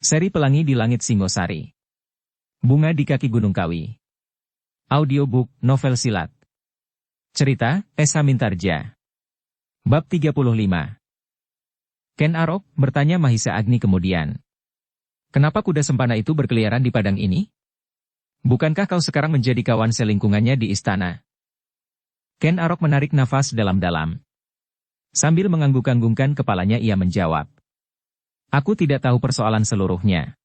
Seri Pelangi di Langit Singosari. Bunga di Kaki Gunung Kawi. Audiobook, novel silat. Cerita, Esa Mintarja. Bab 35. Ken Arok, bertanya Mahisa Agni kemudian. Kenapa kuda sempana itu berkeliaran di padang ini? Bukankah kau sekarang menjadi kawan selingkungannya di istana? Ken Arok menarik nafas dalam-dalam. Sambil mengangguk-anggungkan kepalanya ia menjawab. Aku tidak tahu persoalan seluruhnya.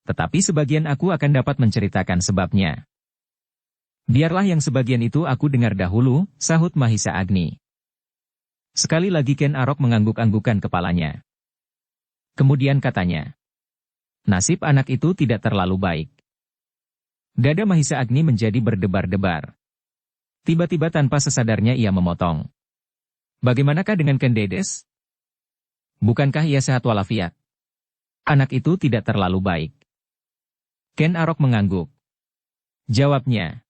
Tetapi sebagian aku akan dapat menceritakan sebabnya. Biarlah yang sebagian itu aku dengar dahulu, sahut Mahisa Agni. Sekali lagi Ken Arok mengangguk-anggukkan kepalanya. Kemudian katanya. Nasib anak itu tidak terlalu baik. Dada Mahisa Agni menjadi berdebar-debar. Tiba-tiba tanpa sesadarnya ia memotong. Bagaimanakah dengan Ken Dedes? Bukankah ia sehat walafiat? Anak itu tidak terlalu baik. Ken Arok mengangguk. Jawabnya.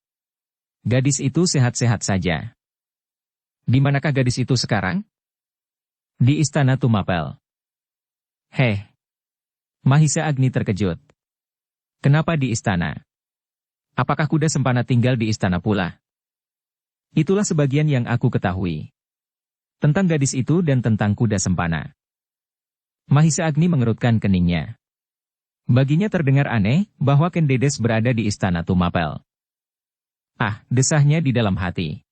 Gadis itu sehat-sehat saja. Di manakah gadis itu sekarang? Di istana Tumapel. Heh. Mahisa Agni terkejut. Kenapa di istana? Apakah kuda sempana tinggal di istana pula? Itulah sebagian yang aku ketahui. Tentang gadis itu dan tentang kuda sempana. Mahisa Agni mengerutkan keningnya. Baginya terdengar aneh bahwa Ken Dedes berada di istana Tumapel. Ah, desahnya di dalam hati.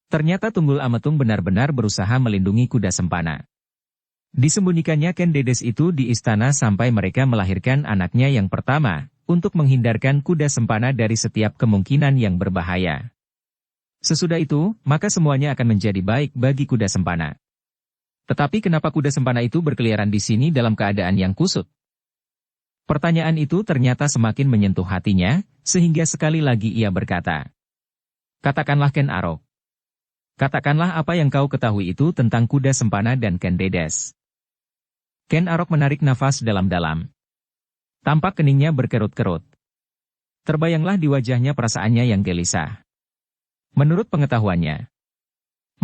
Ternyata Tunggul Ametung benar-benar berusaha melindungi kuda sempana. Disembunyikannya Ken Dedes itu di istana sampai mereka melahirkan anaknya yang pertama, untuk menghindarkan kuda sempana dari setiap kemungkinan yang berbahaya. Sesudah itu, maka semuanya akan menjadi baik bagi kuda sempana. Tetapi kenapa kuda sempana itu berkeliaran di sini dalam keadaan yang kusut? Pertanyaan itu ternyata semakin menyentuh hatinya, sehingga sekali lagi ia berkata. Katakanlah Ken Arok. Katakanlah apa yang kau ketahui itu tentang kuda sempana dan Ken Dedes. Ken Arok menarik nafas dalam-dalam. Tampak keningnya berkerut-kerut. Terbayanglah di wajahnya perasaannya yang gelisah. Menurut pengetahuannya,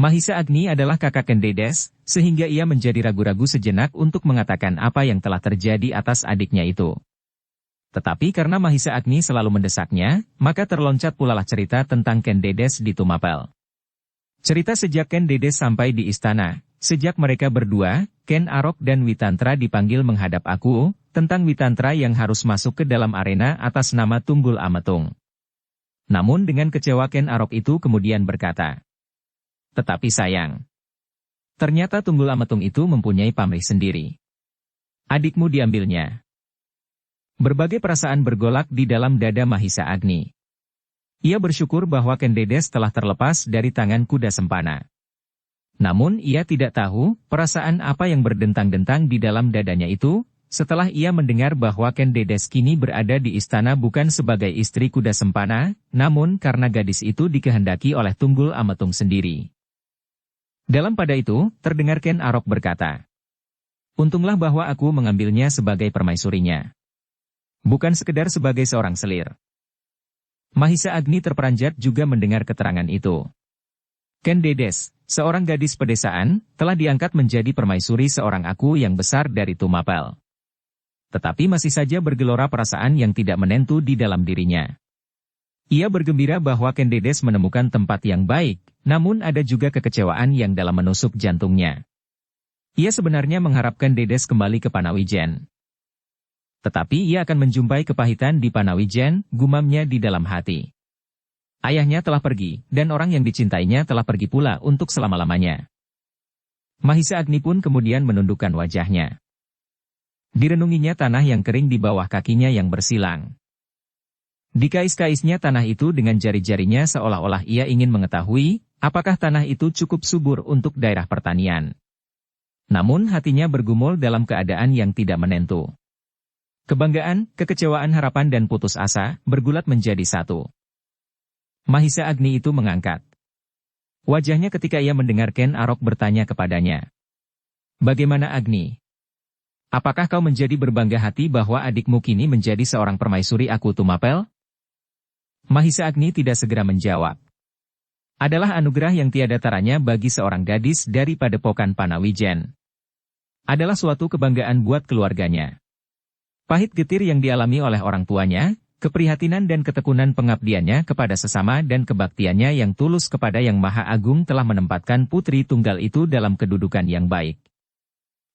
Mahisa Agni adalah kakak Ken Dedes, sehingga ia menjadi ragu-ragu sejenak untuk mengatakan apa yang telah terjadi atas adiknya itu. Tetapi karena Mahisa Agni selalu mendesaknya, maka terloncat pulalah cerita tentang Ken Dedes di Tumapel. Cerita sejak Ken Dedes sampai di istana, sejak mereka berdua, Ken Arok dan Witantra dipanggil menghadap aku, tentang Witantra yang harus masuk ke dalam arena atas nama Tunggul Ametung. Namun dengan kecewa Ken Arok itu kemudian berkata. Tetapi sayang. Ternyata Tunggul Ametung itu mempunyai pamrih sendiri. Adikmu diambilnya. Berbagai perasaan bergolak di dalam dada Mahisa Agni. Ia bersyukur bahwa Ken Dedes telah terlepas dari tangan kuda sempana. Namun ia tidak tahu perasaan apa yang berdentang-dentang di dalam dadanya itu, setelah ia mendengar bahwa Ken Dedes kini berada di istana bukan sebagai istri kuda sempana, namun karena gadis itu dikehendaki oleh Tunggul Ametung sendiri. Dalam pada itu, terdengar Ken Arok berkata, untunglah bahwa aku mengambilnya sebagai permaisurinya. Bukan sekedar sebagai seorang selir. Mahisa Agni terperanjat juga mendengar keterangan itu. Ken Dedes, seorang gadis pedesaan, telah diangkat menjadi permaisuri seorang aku yang besar dari Tumapel. Tetapi masih saja bergelora perasaan yang tidak menentu di dalam dirinya. Ia bergembira bahwa Ken Dedes menemukan tempat yang baik, namun ada juga kekecewaan yang dalam menusuk jantungnya. Ia sebenarnya mengharapkan Dedes kembali ke Panawijen. Tetapi ia akan menjumpai kepahitan di Panawijen, gumamnya di dalam hati. Ayahnya telah pergi, dan orang yang dicintainya telah pergi pula untuk selama-lamanya. Mahisa Agni pun kemudian menundukkan wajahnya. Direnunginya tanah yang kering di bawah kakinya yang bersilang. Dikais-kaisnya tanah itu dengan jari-jarinya seolah-olah ia ingin mengetahui, apakah tanah itu cukup subur untuk daerah pertanian. Namun hatinya bergumul dalam keadaan yang tidak menentu. Kebanggaan, kekecewaan, harapan dan putus asa, bergulat menjadi satu. Mahisa Agni itu mengangkat wajahnya ketika ia mendengar Ken Arok bertanya kepadanya. Bagaimana Agni? Apakah kau menjadi berbangga hati bahwa adikmu kini menjadi seorang permaisuri aku Tumapel? Mahisa Agni tidak segera menjawab. Adalah anugerah yang tiada taranya bagi seorang gadis dari Padepokan Panawijen. Adalah suatu kebanggaan buat keluarganya. Pahit getir yang dialami oleh orang tuanya, keprihatinan dan ketekunan pengabdiannya kepada sesama dan kebaktiannya yang tulus kepada Yang Maha Agung telah menempatkan putri tunggal itu dalam kedudukan yang baik.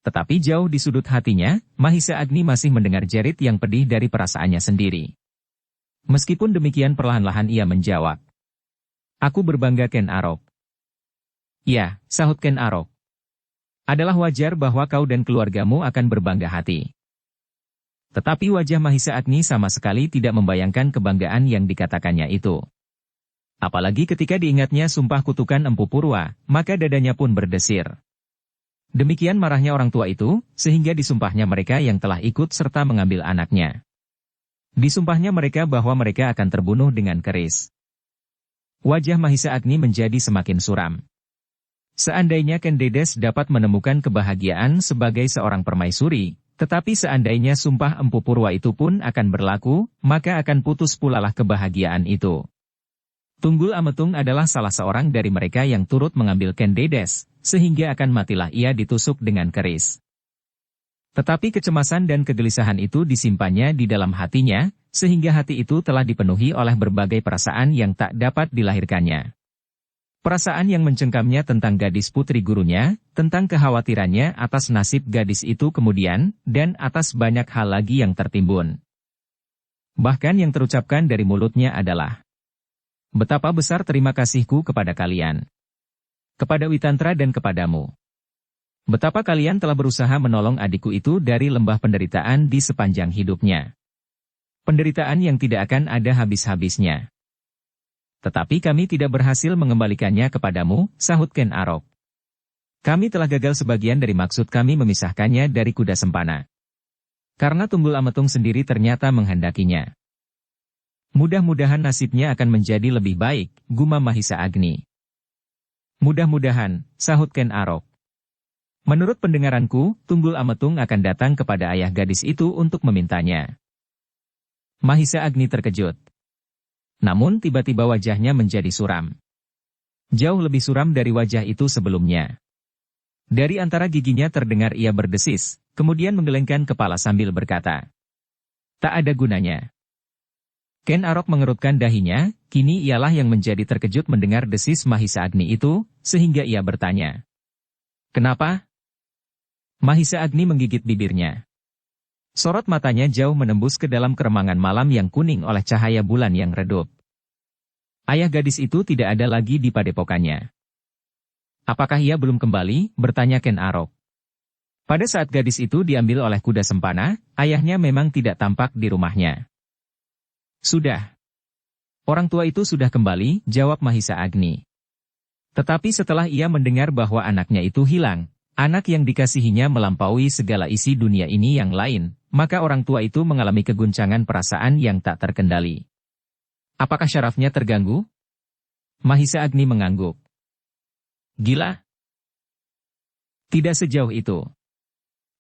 Tetapi jauh di sudut hatinya, Mahisa Agni masih mendengar jerit yang pedih dari perasaannya sendiri. Meskipun demikian perlahan-lahan ia menjawab. Aku berbangga Ken Arok. Ya, sahut Ken Arok. Adalah wajar bahwa kau dan keluargamu akan berbangga hati. Tetapi wajah Mahisa Agni sama sekali tidak membayangkan kebanggaan yang dikatakannya itu. Apalagi ketika diingatnya sumpah kutukan Empu Purwa, maka dadanya pun berdesir. Demikian marahnya orang tua itu, sehingga disumpahnya mereka yang telah ikut serta mengambil anaknya. Disumpahnya mereka bahwa mereka akan terbunuh dengan keris. Wajah Mahisa Agni menjadi semakin suram. Seandainya Ken Dedes dapat menemukan kebahagiaan sebagai seorang permaisuri, tetapi seandainya sumpah Empu Purwa itu pun akan berlaku, maka akan putus pulalah kebahagiaan itu. Tunggul Ametung adalah salah seorang dari mereka yang turut mengambil Ken Dedes, sehingga akan matilah ia ditusuk dengan keris. Tetapi kecemasan dan kegelisahan itu disimpannya di dalam hatinya, sehingga hati itu telah dipenuhi oleh berbagai perasaan yang tak dapat dilahirkannya. Perasaan yang mencengkamnya tentang gadis putri gurunya, tentang kekhawatirannya atas nasib gadis itu kemudian, dan atas banyak hal lagi yang tertimbun. Bahkan yang terucapkan dari mulutnya adalah, betapa besar terima kasihku kepada kalian. Kepada Witantra dan kepadamu. Betapa kalian telah berusaha menolong adikku itu dari lembah penderitaan di sepanjang hidupnya. Penderitaan yang tidak akan ada habis-habisnya. Tetapi kami tidak berhasil mengembalikannya kepadamu, sahut Ken Arok. Kami telah gagal sebagian dari maksud kami memisahkannya dari kuda sempana. Karena Tunggul Ametung sendiri ternyata menghendakinya. Mudah-mudahan nasibnya akan menjadi lebih baik, gumam Mahisa Agni. Mudah-mudahan, sahut Ken Arok. Menurut pendengaranku, Tunggul Ametung akan datang kepada ayah gadis itu untuk memintanya. Mahisa Agni terkejut. Namun tiba-tiba wajahnya menjadi suram. Jauh lebih suram dari wajah itu sebelumnya. Dari antara giginya terdengar ia berdesis, kemudian menggelengkan kepala sambil berkata, tak ada gunanya. Ken Arok mengerutkan dahinya, kini ialah yang menjadi terkejut mendengar desis Mahisa Agni itu, sehingga ia bertanya. Kenapa? Mahisa Agni menggigit bibirnya. Sorot matanya jauh menembus ke dalam keremangan malam yang kuning oleh cahaya bulan yang redup. Ayah gadis itu tidak ada lagi di padepokannya. Apakah ia belum kembali? Bertanya Ken Arok. Pada saat gadis itu diambil oleh kuda sempana, ayahnya memang tidak tampak di rumahnya. Sudah. Orang tua itu sudah kembali, jawab Mahisa Agni. Tetapi setelah ia mendengar bahwa anaknya itu hilang, anak yang dikasihinya melampaui segala isi dunia ini yang lain, maka orang tua itu mengalami keguncangan perasaan yang tak terkendali. Apakah syarafnya terganggu? Mahisa Agni mengangguk. Gila? Tidak sejauh itu.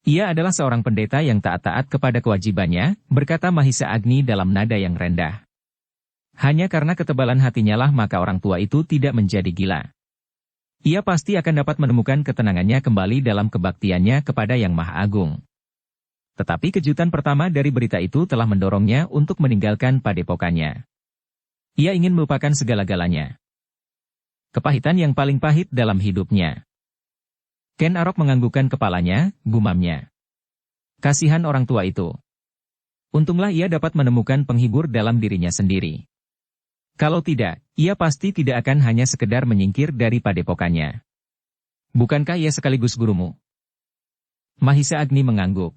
Ia adalah seorang pendeta yang taat-taat kepada kewajibannya, berkata Mahisa Agni dalam nada yang rendah. Hanya karena ketebalan hatinya lah maka orang tua itu tidak menjadi gila. Ia pasti akan dapat menemukan ketenangannya kembali dalam kebaktiannya kepada Yang Maha Agung. Tetapi kejutan pertama dari berita itu telah mendorongnya untuk meninggalkan padepokannya. Ia ingin melupakan segala-galanya. Kepahitan yang paling pahit dalam hidupnya. Ken Arok menganggukkan kepalanya, gumamnya. Kasihan orang tua itu. Untunglah ia dapat menemukan penghibur dalam dirinya sendiri. Kalau tidak, ia pasti tidak akan hanya sekedar menyingkir dari padepokannya. Bukankah ia sekaligus gurumu? Mahisa Agni mengangguk.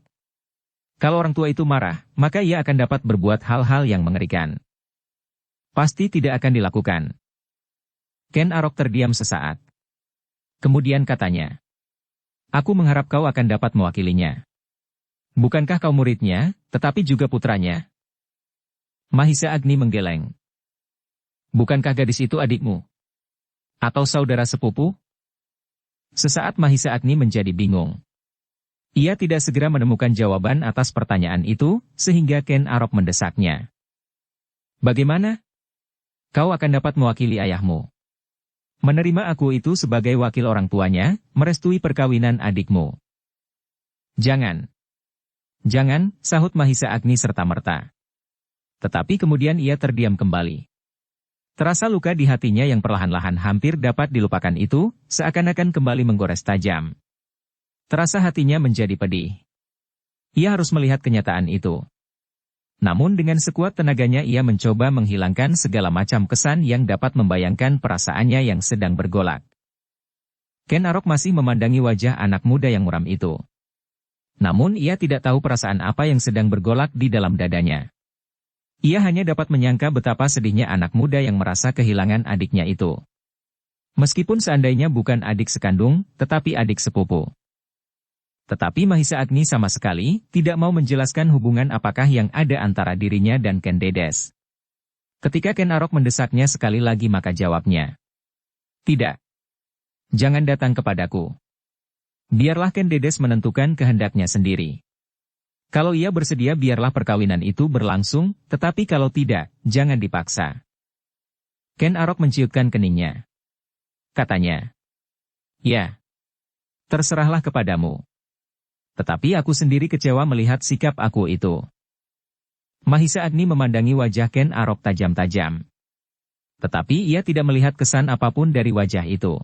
Kalau orang tua itu marah, maka ia akan dapat berbuat hal-hal yang mengerikan. Pasti tidak akan dilakukan. Ken Arok terdiam sesaat. Kemudian katanya. Aku mengharap kau akan dapat mewakilinya. Bukankah kau muridnya, tetapi juga putranya? Mahisa Agni menggeleng. Bukankah gadis itu adikmu? Atau saudara sepupu? Sesaat Mahisa Agni menjadi bingung. Ia tidak segera menemukan jawaban atas pertanyaan itu, sehingga Ken Arok mendesaknya. Bagaimana? Kau akan dapat mewakili ayahmu. Menerima aku itu sebagai wakil orang tuanya, merestui perkawinan adikmu. Jangan. Jangan, sahut Mahisa Agni serta-merta. Tetapi kemudian ia terdiam kembali. Terasa luka di hatinya yang perlahan-lahan hampir dapat dilupakan itu, seakan-akan kembali menggores tajam. Terasa hatinya menjadi pedih. Ia harus melihat kenyataan itu. Namun dengan sekuat tenaganya ia mencoba menghilangkan segala macam kesan yang dapat membayangkan perasaannya yang sedang bergolak. Ken Arok masih memandangi wajah anak muda yang muram itu. Namun ia tidak tahu perasaan apa yang sedang bergolak di dalam dadanya. Ia hanya dapat menyangka betapa sedihnya anak muda yang merasa kehilangan adiknya itu. Meskipun seandainya bukan adik sekandung, tetapi adik sepupu. Tetapi Mahisa Agni sama sekali tidak mau menjelaskan hubungan apakah yang ada antara dirinya dan Ken Dedes. Ketika Ken Arok mendesaknya sekali lagi maka jawabnya, "Tidak. Jangan datang kepadaku. Biarlah Ken Dedes menentukan kehendaknya sendiri. Kalau ia bersedia biarlah perkawinan itu berlangsung, tetapi kalau tidak, jangan dipaksa." Ken Arok menciutkan keningnya. Katanya, "Ya, terserahlah kepadamu. Tetapi aku sendiri kecewa melihat sikap aku itu." Mahisa Agni memandangi wajah Ken Arok tajam-tajam. Tetapi ia tidak melihat kesan apapun dari wajah itu.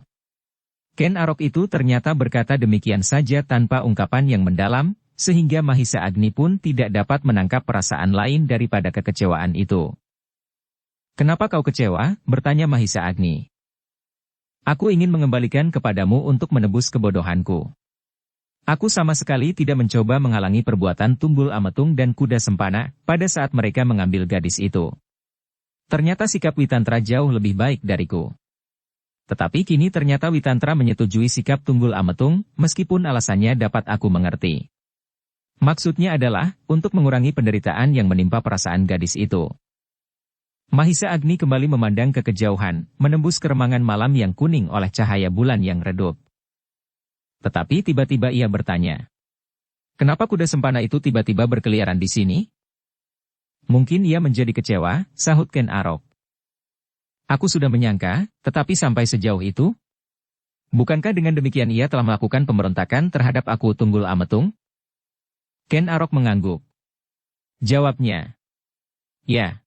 Ken Arok itu ternyata berkata demikian saja tanpa ungkapan yang mendalam, sehingga Mahisa Agni pun tidak dapat menangkap perasaan lain daripada kekecewaan itu. "Kenapa kau kecewa?" bertanya Mahisa Agni. "Aku ingin mengembalikan kepadamu untuk menebus kebodohanku. Aku sama sekali tidak mencoba menghalangi perbuatan Tunggul Ametung dan Kuda Sempana pada saat mereka mengambil gadis itu. Ternyata sikap Witantra jauh lebih baik dariku. Tetapi kini ternyata Witantra menyetujui sikap Tunggul Ametung, meskipun alasannya dapat aku mengerti. Maksudnya adalah, untuk mengurangi penderitaan yang menimpa perasaan gadis itu." Mahisa Agni kembali memandang ke kejauhan, menembus keremangan malam yang kuning oleh cahaya bulan yang redup. Tetapi tiba-tiba ia bertanya, "Kenapa kuda sempana itu tiba-tiba berkeliaran di sini?" "Mungkin ia menjadi kecewa," sahut Ken Arok. "Aku sudah menyangka, tetapi sampai sejauh itu? Bukankah dengan demikian ia telah melakukan pemberontakan terhadap aku Tunggul Ametung?" Ken Arok mengangguk. Jawabnya, "Ya.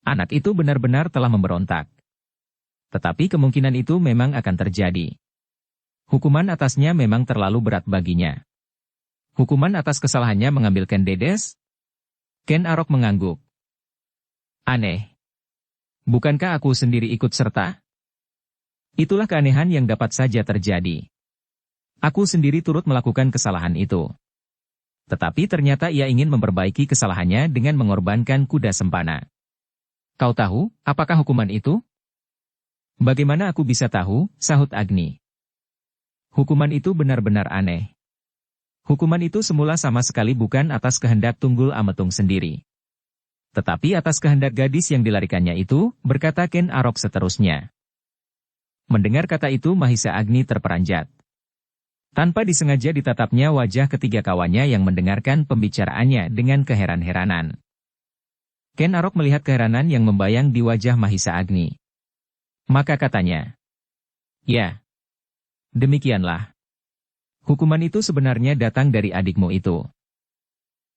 Anak itu benar-benar telah memberontak. Tetapi kemungkinan itu memang akan terjadi. Hukuman atasnya memang terlalu berat baginya." "Hukuman atas kesalahannya mengambil Ken Dedes?" Ken Arok mengangguk. "Aneh. Bukankah aku sendiri ikut serta? Itulah keanehan yang dapat saja terjadi. Aku sendiri turut melakukan kesalahan itu. Tetapi ternyata ia ingin memperbaiki kesalahannya dengan mengorbankan kuda sempana. Kau tahu, apakah hukuman itu?" "Bagaimana aku bisa tahu?" sahut Agni. "Hukuman itu benar-benar aneh. Hukuman itu semula sama sekali bukan atas kehendak Tunggul Ametung sendiri. Tetapi atas kehendak gadis yang dilarikannya itu," berkata Ken Arok seterusnya. Mendengar kata itu Mahisa Agni terperanjat. Tanpa disengaja ditatapnya wajah ketiga kawannya yang mendengarkan pembicaraannya dengan keheran-heranan. Ken Arok melihat keheranan yang membayang di wajah Mahisa Agni. Maka katanya, "Ya, demikianlah. Hukuman itu sebenarnya datang dari adikmu itu."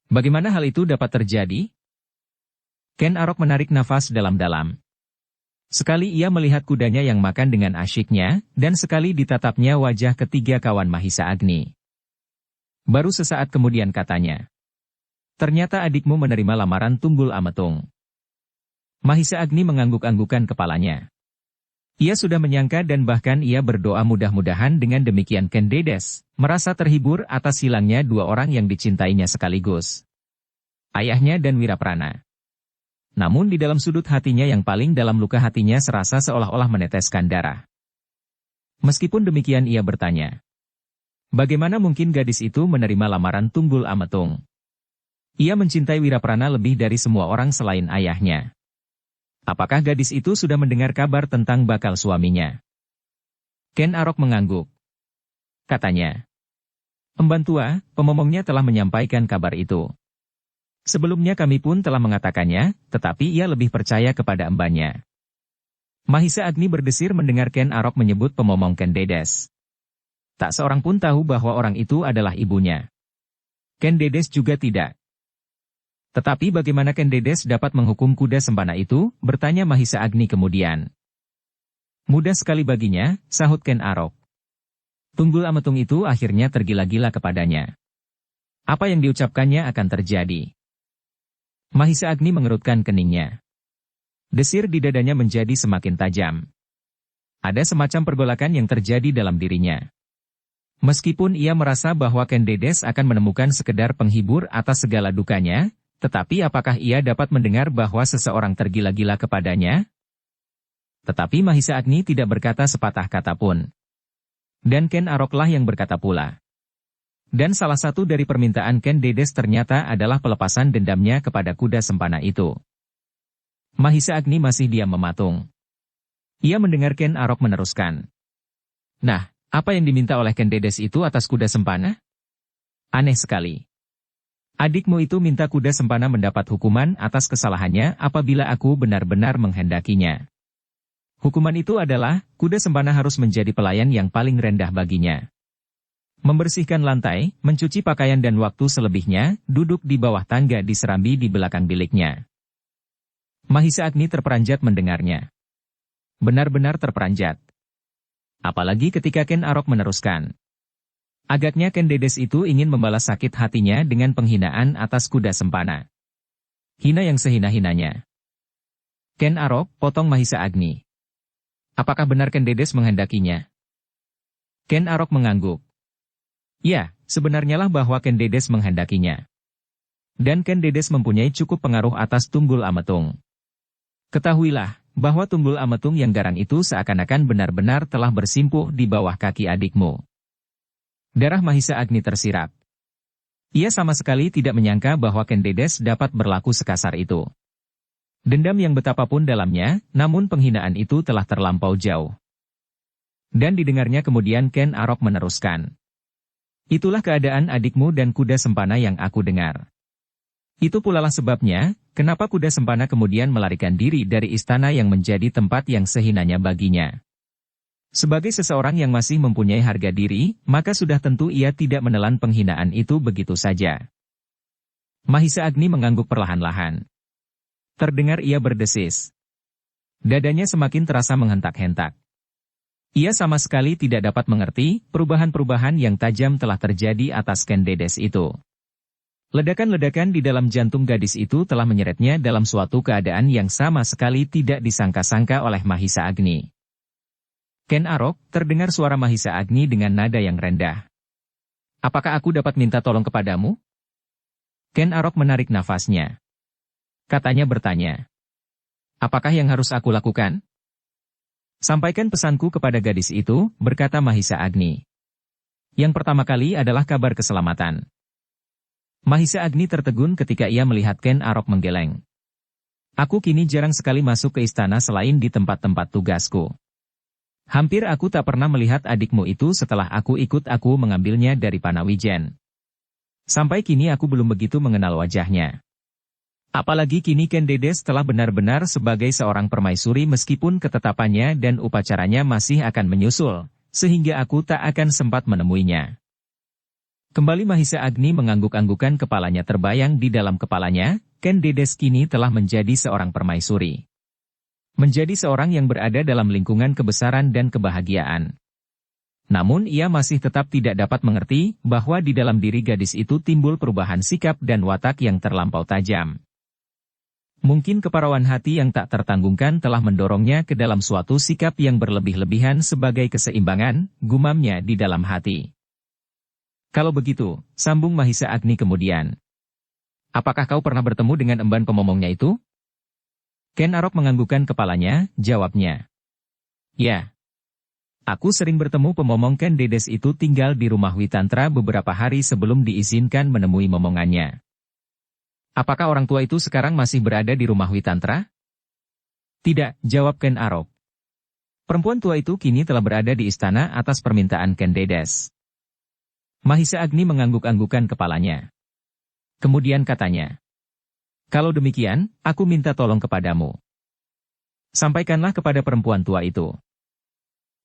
"Bagaimana hal itu dapat terjadi?" Ken Arok menarik nafas dalam-dalam. Sekali ia melihat kudanya yang makan dengan asyiknya, dan sekali ditatapnya wajah ketiga kawan Mahisa Agni. Baru sesaat kemudian katanya, "Ternyata adikmu menerima lamaran Tunggul Ametung." Mahisa Agni mengangguk-anggukan kepalanya. Ia sudah menyangka dan bahkan ia berdoa mudah-mudahan dengan demikian Ken Dedes merasa terhibur atas hilangnya dua orang yang dicintainya sekaligus. Ayahnya dan Wiraprana. Namun di dalam sudut hatinya yang paling dalam luka hatinya serasa seolah-olah meneteskan darah. Meskipun demikian ia bertanya, bagaimana mungkin gadis itu menerima lamaran Tunggul Ametung? Ia mencintai Wiraprana lebih dari semua orang selain ayahnya. Apakah gadis itu sudah mendengar kabar tentang bakal suaminya? Ken Arok mengangguk. Katanya, "Emban tua, pemomongnya telah menyampaikan kabar itu. Sebelumnya kami pun telah mengatakannya, tetapi ia lebih percaya kepada embannya." Mahisa Agni berdesir mendengar Ken Arok menyebut pemomong Ken Dedes. Tak seorang pun tahu bahwa orang itu adalah ibunya. Ken Dedes juga tidak. Tetapi bagaimana Ken Dedes dapat menghukum kuda sempana itu, bertanya Mahisa Agni kemudian. Mudah sekali baginya, sahut Ken Arok. Tunggul Ametung itu akhirnya tergila-gila kepadanya. Apa yang diucapkannya akan terjadi. Mahisa Agni mengerutkan keningnya. Desir di dadanya menjadi semakin tajam. Ada semacam pergolakan yang terjadi dalam dirinya. Meskipun ia merasa bahwa Ken Dedes akan menemukan sekedar penghibur atas segala dukanya, tetapi apakah ia dapat mendengar bahwa seseorang tergila-gila kepadanya? Tetapi Mahisa Agni tidak berkata sepatah kata pun. Dan Ken Aroklah yang berkata pula. Dan salah satu dari permintaan Ken Dedes ternyata adalah pelepasan dendamnya kepada kuda sempana itu. Mahisa Agni masih diam mematung. Ia mendengar Ken Arok meneruskan. Nah, apa yang diminta oleh Ken Dedes itu atas kuda sempana? Aneh sekali. Adikmu itu minta kuda sempana mendapat hukuman atas kesalahannya apabila aku benar-benar menghendakinya. Hukuman itu adalah, kuda sempana harus menjadi pelayan yang paling rendah baginya. Membersihkan lantai, mencuci pakaian dan waktu selebihnya, duduk di bawah tangga di serambi di belakang biliknya. Mahisa Agni terperanjat mendengarnya. Benar-benar terperanjat. Apalagi ketika Ken Arok meneruskan. Agaknya Ken Dedes itu ingin membalas sakit hatinya dengan penghinaan atas kuda sempana. Hina yang sehina-hinanya. Ken Arok, potong Mahisa Agni. Apakah benar Ken Dedes menghendakinya? Ken Arok mengangguk. Ya, sebenarnya lah bahwa Ken Dedes menghendakinya. Dan Ken Dedes mempunyai cukup pengaruh atas Tunggul Ametung. Ketahuilah, bahwa Tunggul Ametung yang garang itu seakan-akan benar-benar telah bersimpuh di bawah kaki adikmu. Darah Mahisa Agni tersirat. Ia sama sekali tidak menyangka bahwa Ken Dedes dapat berlaku sekasar itu. Dendam yang betapapun dalamnya, namun penghinaan itu telah terlampau jauh. Dan didengarnya kemudian Ken Arok meneruskan. Itulah keadaan adikmu dan kuda sempana yang aku dengar. Itu pula lah sebabnya, kenapa kuda sempana kemudian melarikan diri dari istana yang menjadi tempat yang sehinanya baginya. Sebagai seseorang yang masih mempunyai harga diri, maka sudah tentu ia tidak menelan penghinaan itu begitu saja. Mahisa Agni mengangguk perlahan-lahan. Terdengar ia berdesis. Dadanya semakin terasa menghentak-hentak. Ia sama sekali tidak dapat mengerti perubahan-perubahan yang tajam telah terjadi atas Ken Dedes itu. Ledakan-ledakan di dalam jantung gadis itu telah menyeretnya dalam suatu keadaan yang sama sekali tidak disangka-sangka oleh Mahisa Agni. Ken Arok, terdengar suara Mahisa Agni dengan nada yang rendah. Apakah aku dapat minta tolong kepadamu? Ken Arok menarik nafasnya. Katanya bertanya. Apakah yang harus aku lakukan? Sampaikan pesanku kepada gadis itu, berkata Mahisa Agni. Yang pertama kali adalah kabar keselamatan. Mahisa Agni tertegun ketika ia melihat Ken Arok menggeleng. Aku kini jarang sekali masuk ke istana selain di tempat-tempat tugasku. Hampir aku tak pernah melihat adikmu itu setelah aku mengambilnya dari Panawijen. Sampai kini aku belum begitu mengenal wajahnya. Apalagi kini Ken Dedes telah benar-benar sebagai seorang permaisuri meskipun ketetapannya dan upacaranya masih akan menyusul, sehingga aku tak akan sempat menemuinya. Kembali Mahisa Agni mengangguk-anggukan kepalanya terbayang di dalam kepalanya, Ken Dedes kini telah menjadi seorang permaisuri. Menjadi seorang yang berada dalam lingkungan kebesaran dan kebahagiaan. Namun ia masih tetap tidak dapat mengerti bahwa di dalam diri gadis itu timbul perubahan sikap dan watak yang terlampau tajam. Mungkin keparuan hati yang tak tertanggungkan telah mendorongnya ke dalam suatu sikap yang berlebih-lebihan sebagai keseimbangan, gumamnya di dalam hati. Kalau begitu, sambung Mahisa Agni kemudian. Apakah kau pernah bertemu dengan emban pemomongnya itu? Ken Arok menganggukkan kepalanya, jawabnya. Ya. Aku sering bertemu pemomong Ken Dedes itu tinggal di rumah Witantra beberapa hari sebelum diizinkan menemui momongannya. Apakah orang tua itu sekarang masih berada di rumah Witantra? Tidak, jawab Ken Arok. Perempuan tua itu kini telah berada di istana atas permintaan Ken Dedes. Mahisa Agni mengangguk-anggukan kepalanya. Kemudian katanya. Kalau demikian, aku minta tolong kepadamu. Sampaikanlah kepada perempuan tua itu.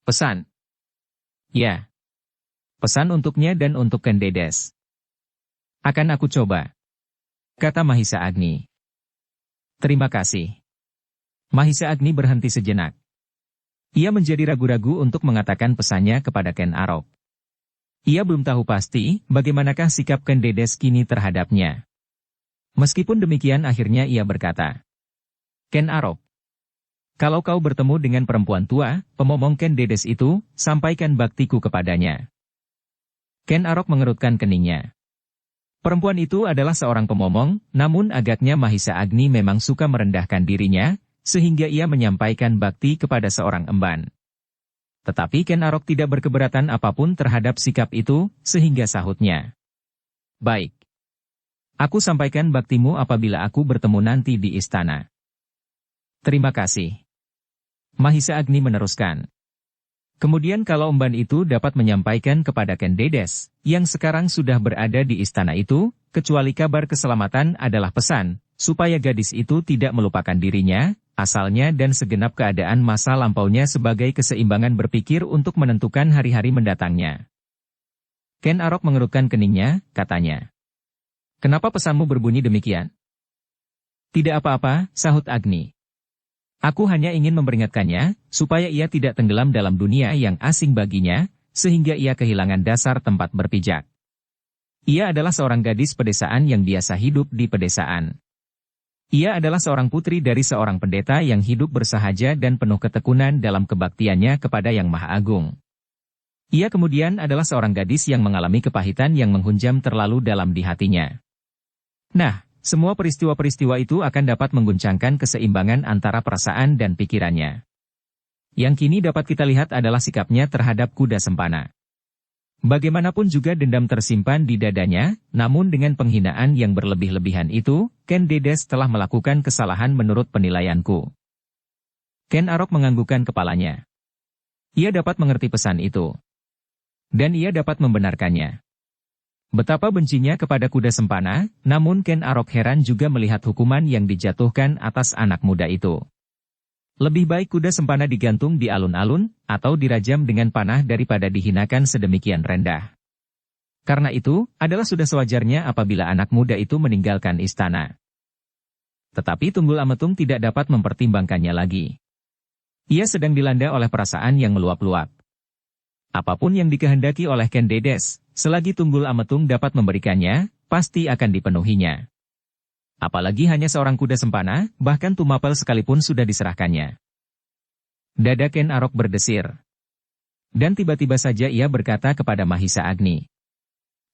Pesan. Ya. Pesan untuknya dan untuk Ken Dedes. Akan aku coba, kata Mahisa Agni. Terima kasih. Mahisa Agni berhenti sejenak. Ia menjadi ragu-ragu untuk mengatakan pesannya kepada Ken Arok. Ia belum tahu pasti bagaimanakah sikap Ken Dedes kini terhadapnya. Meskipun demikian akhirnya ia berkata, Ken Arok, kalau kau bertemu dengan perempuan tua, pemomong Ken Dedes itu, sampaikan baktiku kepadanya. Ken Arok mengerutkan keningnya. Perempuan itu adalah seorang pemomong, namun agaknya Mahisa Agni memang suka merendahkan dirinya, sehingga ia menyampaikan bakti kepada seorang emban. Tetapi Ken Arok tidak berkeberatan apapun terhadap sikap itu, sehingga sahutnya. Baik. Aku sampaikan baktimu apabila aku bertemu nanti di istana. Terima kasih. Mahisa Agni meneruskan. Kemudian kalau emban itu dapat menyampaikan kepada Ken Dedes, yang sekarang sudah berada di istana itu, kecuali kabar keselamatan adalah pesan, supaya gadis itu tidak melupakan dirinya, asalnya dan segenap keadaan masa lampaunya sebagai keseimbangan berpikir untuk menentukan hari-hari mendatangnya. Ken Arok mengerutkan keningnya, katanya. Kenapa pesanmu berbunyi demikian? Tidak apa-apa, sahut Agni. Aku hanya ingin memperingatkannya, supaya ia tidak tenggelam dalam dunia yang asing baginya, sehingga ia kehilangan dasar tempat berpijak. Ia adalah seorang gadis pedesaan yang biasa hidup di pedesaan. Ia adalah seorang putri dari seorang pendeta yang hidup bersahaja dan penuh ketekunan dalam kebaktiannya kepada Yang Maha Agung. Ia kemudian adalah seorang gadis yang mengalami kepahitan yang menghunjam terlalu dalam di hatinya. Nah, semua peristiwa-peristiwa itu akan dapat mengguncangkan keseimbangan antara perasaan dan pikirannya. Yang kini dapat kita lihat adalah sikapnya terhadap kuda sempana. Bagaimanapun juga dendam tersimpan di dadanya, namun dengan penghinaan yang berlebih-lebihan itu, Ken Dedes telah melakukan kesalahan menurut penilaianku. Ken Arok menganggukkan kepalanya. Ia dapat mengerti pesan itu. Dan ia dapat membenarkannya. Betapa bencinya kepada kuda sempana, namun Ken Arok heran juga melihat hukuman yang dijatuhkan atas anak muda itu. Lebih baik kuda sempana digantung di alun-alun, atau dirajam dengan panah daripada dihinakan sedemikian rendah. Karena itu, adalah sudah sewajarnya apabila anak muda itu meninggalkan istana. Tetapi Tunggul Ametung tidak dapat mempertimbangkannya lagi. Ia sedang dilanda oleh perasaan yang meluap-luap. Apapun yang dikehendaki oleh Ken Dedes, selagi Tunggul Ametung dapat memberikannya, pasti akan dipenuhinya. Apalagi hanya seorang kuda sempana, bahkan Tumapel sekalipun sudah diserahkannya. Dada Ken Arok berdesir. Dan tiba-tiba saja ia berkata kepada Mahisa Agni.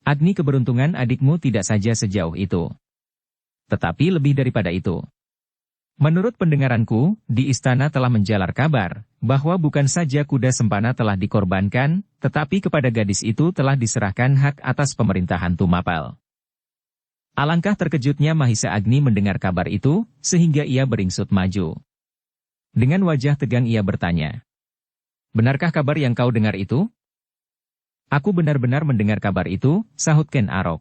Agni, keberuntungan adikmu tidak saja sejauh itu. Tetapi lebih daripada itu. Menurut pendengaranku, di istana telah menjalar kabar, bahwa bukan saja kuda sempana telah dikorbankan, tetapi kepada gadis itu telah diserahkan hak atas pemerintahan Tumapel. Alangkah terkejutnya Mahisa Agni mendengar kabar itu, sehingga ia beringsut maju. Dengan wajah tegang ia bertanya. Benarkah kabar yang kau dengar itu? Aku benar-benar mendengar kabar itu, sahut Ken Arok.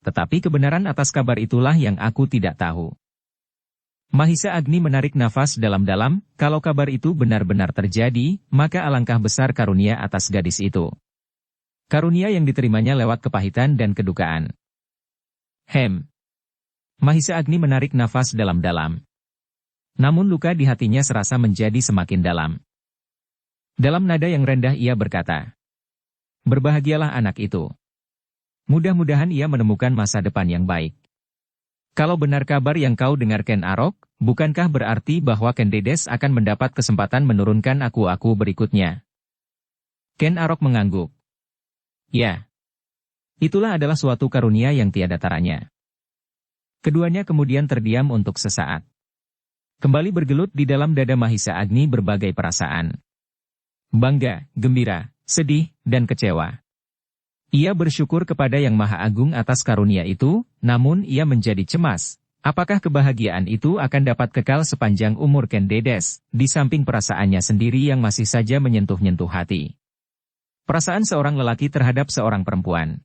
Tetapi kebenaran atas kabar itulah yang aku tidak tahu. Mahisa Agni menarik nafas dalam-dalam, kalau kabar itu benar-benar terjadi, maka alangkah besar karunia atas gadis itu. Karunia yang diterimanya lewat kepahitan dan kedukaan. Mahisa Agni menarik nafas dalam-dalam. Namun luka di hatinya serasa menjadi semakin dalam. Dalam nada yang rendah ia berkata, berbahagialah anak itu. Mudah-mudahan ia menemukan masa depan yang baik. Kalau benar kabar yang kau dengar Ken Arok, bukankah berarti bahwa Ken Dedes akan mendapat kesempatan menurunkan aku-aku berikutnya? Ken Arok mengangguk. Ya. Itulah adalah suatu karunia yang tiada taranya. Keduanya kemudian terdiam untuk sesaat. Kembali bergelut di dalam dada Mahisa Agni berbagai perasaan. Bangga, gembira, sedih, dan kecewa. Ia bersyukur kepada Yang Maha Agung atas karunia itu, namun ia menjadi cemas. Apakah kebahagiaan itu akan dapat kekal sepanjang umur Ken Dedes, di samping perasaannya sendiri yang masih saja menyentuh-nyentuh hati. Perasaan seorang lelaki terhadap seorang perempuan.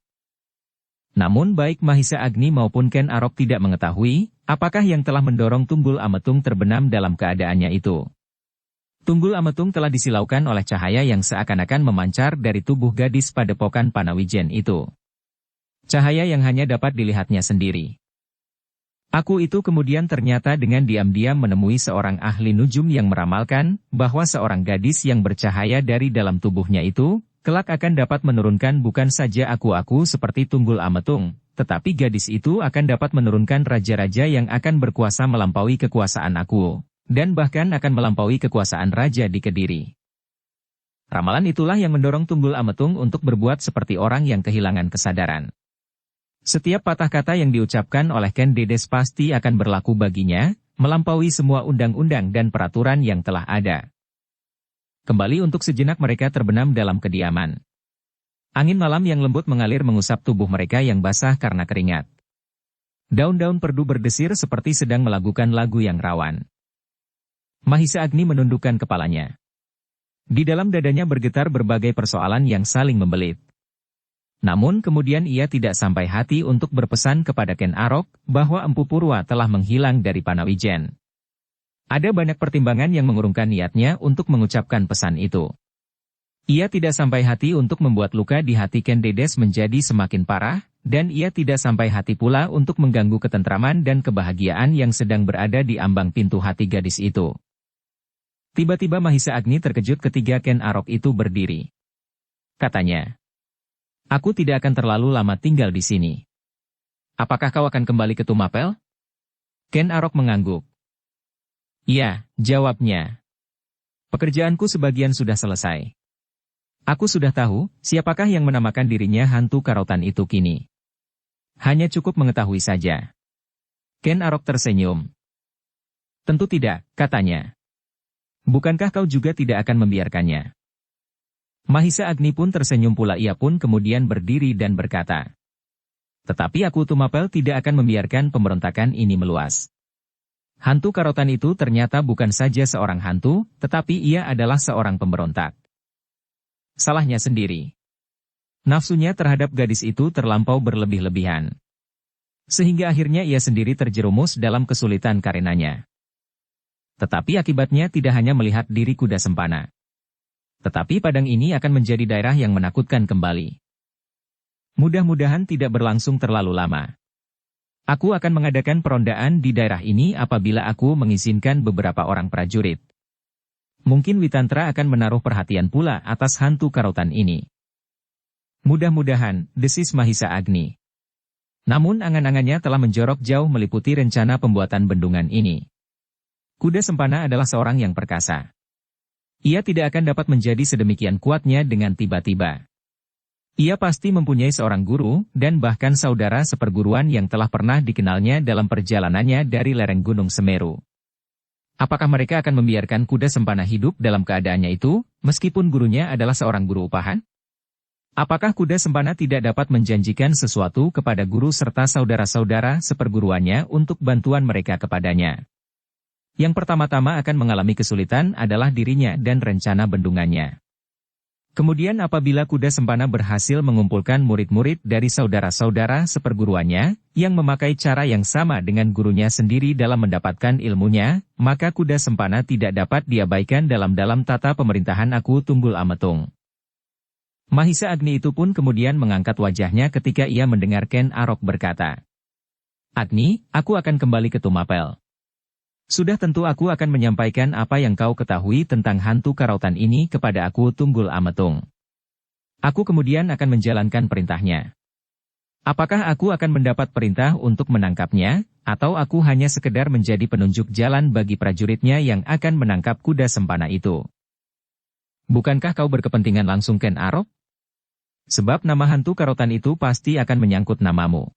Namun baik Mahisa Agni maupun Ken Arok tidak mengetahui, apakah yang telah mendorong Tunggul Ametung terbenam dalam keadaannya itu. Tunggul Ametung telah disilaukan oleh cahaya yang seakan-akan memancar dari tubuh gadis padepokan Panawijen itu. Cahaya yang hanya dapat dilihatnya sendiri. Aku itu kemudian ternyata dengan diam-diam menemui seorang ahli nujum yang meramalkan bahwa seorang gadis yang bercahaya dari dalam tubuhnya itu, kelak akan dapat menurunkan bukan saja aku seperti Tunggul Ametung, tetapi gadis itu akan dapat menurunkan raja-raja yang akan berkuasa melampaui kekuasaan aku, dan bahkan akan melampaui kekuasaan raja di Kediri. Ramalan itulah yang mendorong Tunggul Ametung untuk berbuat seperti orang yang kehilangan kesadaran. Setiap patah kata yang diucapkan oleh Ken Dedes pasti akan berlaku baginya, melampaui semua undang-undang dan peraturan yang telah ada. Kembali untuk sejenak mereka terbenam dalam kediaman. Angin malam yang lembut mengalir mengusap tubuh mereka yang basah karena keringat. Daun-daun perdu berdesir seperti sedang melakukan lagu yang rawan. Mahisa Agni menundukkan kepalanya. Di dalam dadanya bergetar berbagai persoalan yang saling membelit. Namun kemudian ia tidak sampai hati untuk berpesan kepada Ken Arok bahwa Empu Purwa telah menghilang dari Panawijen. Ada banyak pertimbangan yang mengurungkan niatnya untuk mengucapkan pesan itu. Ia tidak sampai hati untuk membuat luka di hati Ken Dedes menjadi semakin parah, dan ia tidak sampai hati pula untuk mengganggu ketentraman dan kebahagiaan yang sedang berada di ambang pintu hati gadis itu. Tiba-tiba Mahisa Agni terkejut ketika Ken Arok itu berdiri. Katanya, "Aku tidak akan terlalu lama tinggal di sini. Apakah kau akan kembali ke Tumapel?" Ken Arok mengangguk. "Iya," jawabnya. "Pekerjaanku sebagian sudah selesai. Aku sudah tahu siapakah yang menamakan dirinya hantu karautan itu kini. Hanya cukup mengetahui saja." Ken Arok tersenyum. "Tentu tidak," katanya. "Bukankah kau juga tidak akan membiarkannya?" Mahisa Agni pun tersenyum pula, ia pun kemudian berdiri dan berkata, "Tetapi aku Tumapel tidak akan membiarkan pemberontakan ini meluas. Hantu karautan itu ternyata bukan saja seorang hantu, tetapi ia adalah seorang pemberontak. Salahnya sendiri. Nafsunya terhadap gadis itu terlampau berlebih-lebihan. Sehingga akhirnya ia sendiri terjerumus dalam kesulitan karenanya. Tetapi akibatnya tidak hanya melihat diri kuda sempana. Tetapi padang ini akan menjadi daerah yang menakutkan kembali. Mudah-mudahan tidak berlangsung terlalu lama. Aku akan mengadakan perondaan di daerah ini apabila aku mengizinkan beberapa orang prajurit. Mungkin Witantra akan menaruh perhatian pula atas hantu karautan ini." "Mudah-mudahan," desis Mahisa Agni. Namun angan-angannya telah menjorok jauh meliputi rencana pembuatan bendungan ini. Kuda Sempana adalah seorang yang perkasa. Ia tidak akan dapat menjadi sedemikian kuatnya dengan tiba-tiba. Ia pasti mempunyai seorang guru, dan bahkan saudara seperguruan yang telah pernah dikenalnya dalam perjalanannya dari lereng Gunung Semeru. Apakah mereka akan membiarkan kuda Sempana hidup dalam keadaannya itu, meskipun gurunya adalah seorang guru upahan? Apakah kuda Sempana tidak dapat menjanjikan sesuatu kepada guru serta saudara-saudara seperguruannya untuk bantuan mereka kepadanya? Yang pertama-tama akan mengalami kesulitan adalah dirinya dan rencana bendungannya. Kemudian apabila kuda Sempana berhasil mengumpulkan murid-murid dari saudara-saudara seperguruannya, yang memakai cara yang sama dengan gurunya sendiri dalam mendapatkan ilmunya, maka kuda Sempana tidak dapat diabaikan dalam tata pemerintahan aku Tunggul Ametung. Mahisa Agni itu pun kemudian mengangkat wajahnya ketika ia mendengar Ken Arok berkata, "Agni, aku akan kembali ke Tumapel. Sudah tentu aku akan menyampaikan apa yang kau ketahui tentang hantu karautan ini kepada aku Tunggul Ametung. Aku kemudian akan menjalankan perintahnya. Apakah aku akan mendapat perintah untuk menangkapnya, atau aku hanya sekedar menjadi penunjuk jalan bagi prajuritnya yang akan menangkap kuda Sempana itu? Bukankah kau berkepentingan langsung Ken Arok? Sebab nama hantu karautan itu pasti akan menyangkut namamu.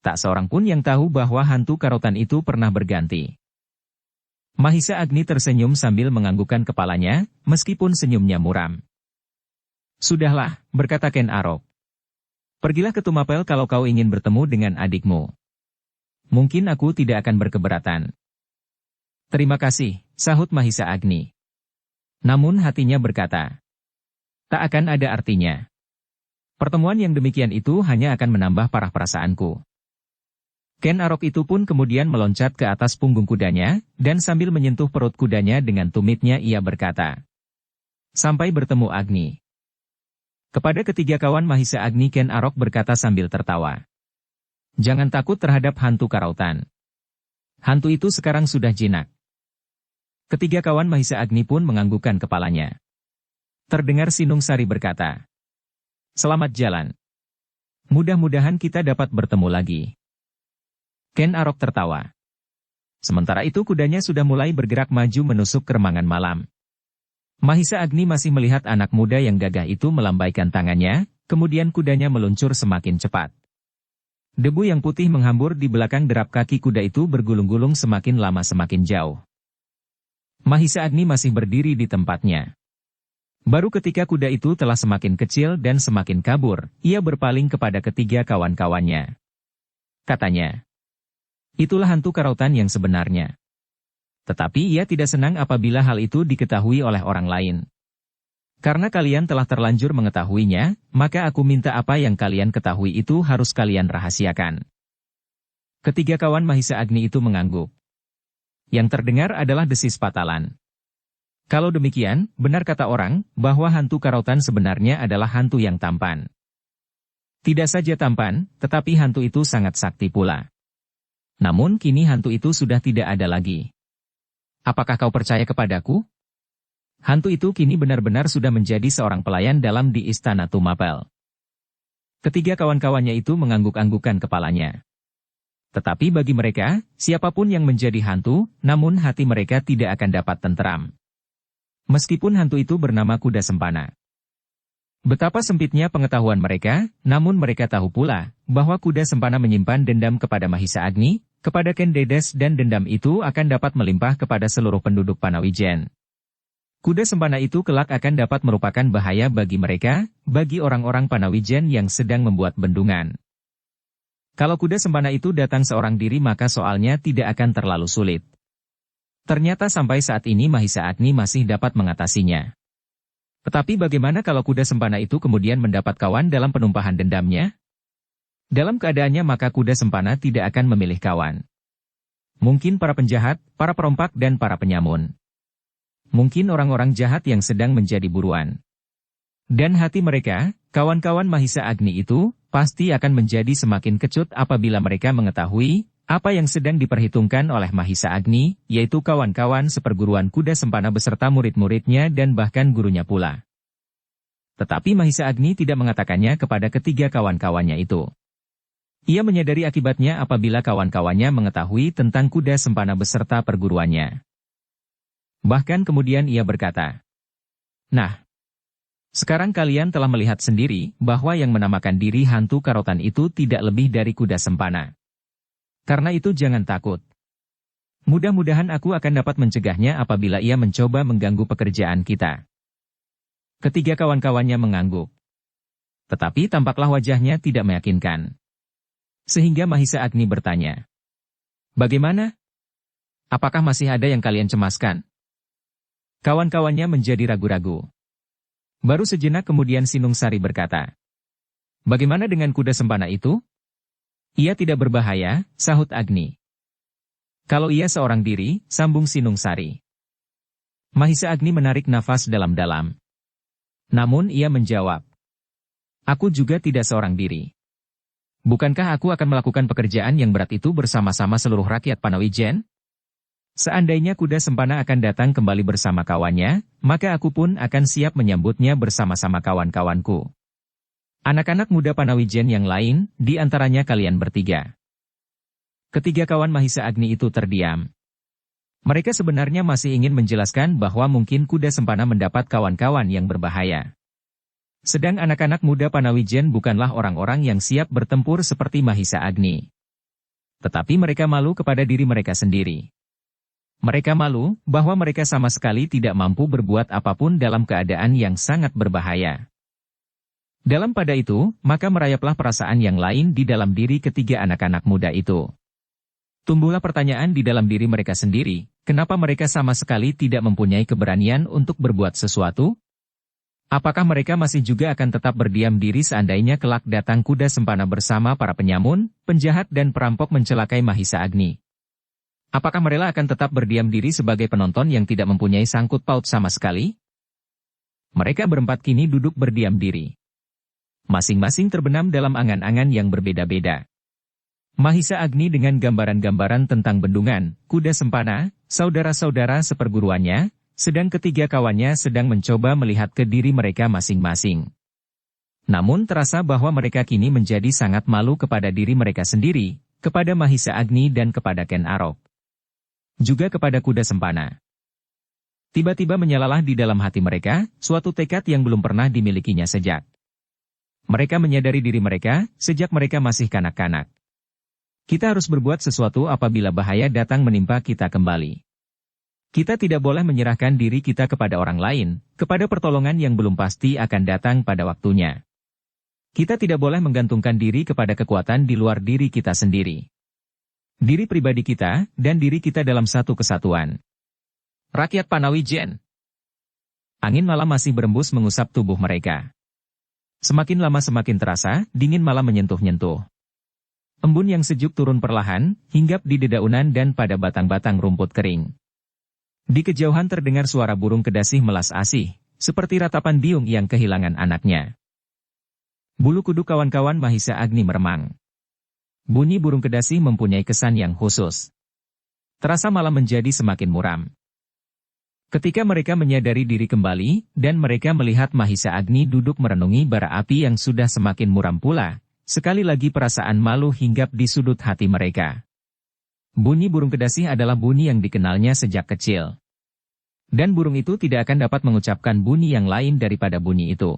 Tak seorang pun yang tahu bahwa hantu karautan itu pernah berganti." Mahisa Agni tersenyum sambil menganggukkan kepalanya, meskipun senyumnya muram. "Sudahlah," berkata Ken Arok. "Pergilah ke Tumapel kalau kau ingin bertemu dengan adikmu. Mungkin aku tidak akan berkeberatan." "Terima kasih," sahut Mahisa Agni. Namun hatinya berkata, "Tak akan ada artinya. Pertemuan yang demikian itu hanya akan menambah parah perasaanku." Ken Arok itu pun kemudian meloncat ke atas punggung kudanya, dan sambil menyentuh perut kudanya dengan tumitnya ia berkata, "Sampai bertemu Agni." Kepada ketiga kawan Mahisa Agni, Ken Arok berkata sambil tertawa. Jangan takut terhadap hantu karautan. Hantu itu sekarang sudah jinak. Ketiga kawan Mahisa Agni pun menganggukkan kepalanya. Terdengar Sinung Sari berkata, selamat jalan. Mudah-mudahan kita dapat bertemu lagi. Ken Arok tertawa. Sementara itu kudanya sudah mulai bergerak maju menusuk keremangan malam. Mahisa Agni masih melihat anak muda yang gagah itu melambaikan tangannya, kemudian kudanya meluncur semakin cepat. Debu yang putih menghambur di belakang derap kaki kuda itu bergulung-gulung semakin lama semakin jauh. Mahisa Agni masih berdiri di tempatnya. Baru ketika kuda itu telah semakin kecil dan semakin kabur, ia berpaling kepada ketiga kawan-kawannya. Katanya, itulah hantu karautan yang sebenarnya. Tetapi ia tidak senang apabila hal itu diketahui oleh orang lain. Karena kalian telah terlanjur mengetahuinya, maka aku minta apa yang kalian ketahui itu harus kalian rahasiakan. Ketiga kawan Mahisa Agni itu mengangguk. Yang terdengar adalah desis Patalan. Kalau demikian, benar kata orang, bahwa hantu karautan sebenarnya adalah hantu yang tampan. Tidak saja tampan, tetapi hantu itu sangat sakti pula. Namun kini hantu itu sudah tidak ada lagi. Apakah kau percaya kepadaku? Hantu itu kini benar-benar sudah menjadi seorang pelayan dalam di istana Tumapel. Ketiga kawan-kawannya itu mengangguk-anggukkan kepalanya. Tetapi bagi mereka, siapapun yang menjadi hantu, namun hati mereka tidak akan dapat tenteram. Meskipun hantu itu bernama Kuda Sempana. Betapa sempitnya pengetahuan mereka, namun mereka tahu pula, bahwa Kuda Sempana menyimpan dendam kepada Mahisa Agni, kepada Ken Dedes dan dendam itu akan dapat melimpah kepada seluruh penduduk Panawijen. Kuda Sempana itu kelak akan dapat merupakan bahaya bagi mereka, bagi orang-orang Panawijen yang sedang membuat bendungan. Kalau Kuda Sempana itu datang seorang diri maka soalnya tidak akan terlalu sulit. Ternyata sampai saat ini Mahisa Agni masih dapat mengatasinya. Tetapi bagaimana kalau Kuda Sempana itu kemudian mendapat kawan dalam penumpahan dendamnya? Dalam keadaannya maka Kuda Sempana tidak akan memilih kawan. Mungkin para penjahat, para perompak dan para penyamun. Mungkin orang-orang jahat yang sedang menjadi buruan. Dan hati mereka, kawan-kawan Mahisa Agni itu, pasti akan menjadi semakin kecut apabila mereka mengetahui apa yang sedang diperhitungkan oleh Mahisa Agni, yaitu kawan-kawan seperguruan Kuda Sempana beserta murid-muridnya dan bahkan gurunya pula. Tetapi Mahisa Agni tidak mengatakannya kepada ketiga kawan-kawannya itu. Ia menyadari akibatnya apabila kawan-kawannya mengetahui tentang Kuda Sempana beserta perguruannya. Bahkan kemudian ia berkata, nah, sekarang kalian telah melihat sendiri bahwa yang menamakan diri hantu karautan itu tidak lebih dari Kuda Sempana. Karena itu jangan takut. Mudah-mudahan aku akan dapat mencegahnya apabila ia mencoba mengganggu pekerjaan kita. Ketiga kawan-kawannya mengangguk. Tetapi tampaklah wajahnya tidak meyakinkan. Sehingga Mahisa Agni bertanya, bagaimana? Apakah masih ada yang kalian cemaskan? Kawan-kawannya menjadi ragu-ragu. Baru sejenak kemudian Sinung Sari berkata, bagaimana dengan Kuda Sempana itu? Ia tidak berbahaya, sahut Agni. Kalau ia seorang diri, sambung Sinung Sari. Mahisa Agni menarik nafas dalam-dalam. Namun ia menjawab, aku juga tidak seorang diri. Bukankah aku akan melakukan pekerjaan yang berat itu bersama-sama seluruh rakyat Panawijen? Seandainya Kuda Sempana akan datang kembali bersama kawannya, maka aku pun akan siap menyambutnya bersama-sama kawan-kawanku. Anak-anak muda Panawijen yang lain, di antaranya kalian bertiga. Ketiga kawan Mahisa Agni itu terdiam. Mereka sebenarnya masih ingin menjelaskan bahwa mungkin Kuda Sempana mendapat kawan-kawan yang berbahaya. Sedang anak-anak muda Panawijen bukanlah orang-orang yang siap bertempur seperti Mahisa Agni. Tetapi mereka malu kepada diri mereka sendiri. Mereka malu bahwa mereka sama sekali tidak mampu berbuat apapun dalam keadaan yang sangat berbahaya. Dalam pada itu, maka merayaplah perasaan yang lain di dalam diri ketiga anak-anak muda itu. Tumbuhlah pertanyaan di dalam diri mereka sendiri, kenapa mereka sama sekali tidak mempunyai keberanian untuk berbuat sesuatu? Apakah mereka masih juga akan tetap berdiam diri seandainya kelak datang Kuda Sempana bersama para penyamun, penjahat dan perampok mencelakai Mahisa Agni? Apakah mereka akan tetap berdiam diri sebagai penonton yang tidak mempunyai sangkut paut sama sekali? Mereka berempat kini duduk berdiam diri. Masing-masing terbenam dalam angan-angan yang berbeda-beda. Mahisa Agni dengan gambaran-gambaran tentang bendungan, kuda sempana, saudara-saudara seperguruannya, sedang ketiga kawannya sedang mencoba melihat ke diri mereka masing-masing. Namun terasa bahwa mereka kini menjadi sangat malu kepada diri mereka sendiri, kepada Mahisa Agni dan kepada Ken Arok. Juga kepada kuda sempana. Tiba-tiba menyalalah di dalam hati mereka, suatu tekad yang belum pernah dimilikinya sejak. Mereka menyadari diri mereka, sejak mereka masih kanak-kanak. Kita harus berbuat sesuatu apabila bahaya datang menimpa kita kembali. Kita tidak boleh menyerahkan diri kita kepada orang lain, kepada pertolongan yang belum pasti akan datang pada waktunya. Kita tidak boleh menggantungkan diri kepada kekuatan di luar diri kita sendiri. Diri pribadi kita, dan diri kita dalam satu kesatuan. Rakyat Panawijen. Angin malam masih berembus mengusap tubuh mereka. Semakin lama semakin terasa, dingin malam menyentuh-nyentuh. Embun yang sejuk turun perlahan, hinggap di dedaunan dan pada batang-batang rumput kering. Di kejauhan terdengar suara burung kedasih melas asih, seperti ratapan biung yang kehilangan anaknya. Bulu kuduk kawan-kawan Mahisa Agni meremang. Bunyi burung kedasih mempunyai kesan yang khusus. Terasa malam menjadi semakin muram. Ketika mereka menyadari diri kembali, dan mereka melihat Mahisa Agni duduk merenungi bara api yang sudah semakin muram pula, sekali lagi perasaan malu hinggap di sudut hati mereka. Bunyi burung kedasih adalah bunyi yang dikenalnya sejak kecil. Dan burung itu tidak akan dapat mengucapkan bunyi yang lain daripada bunyi itu.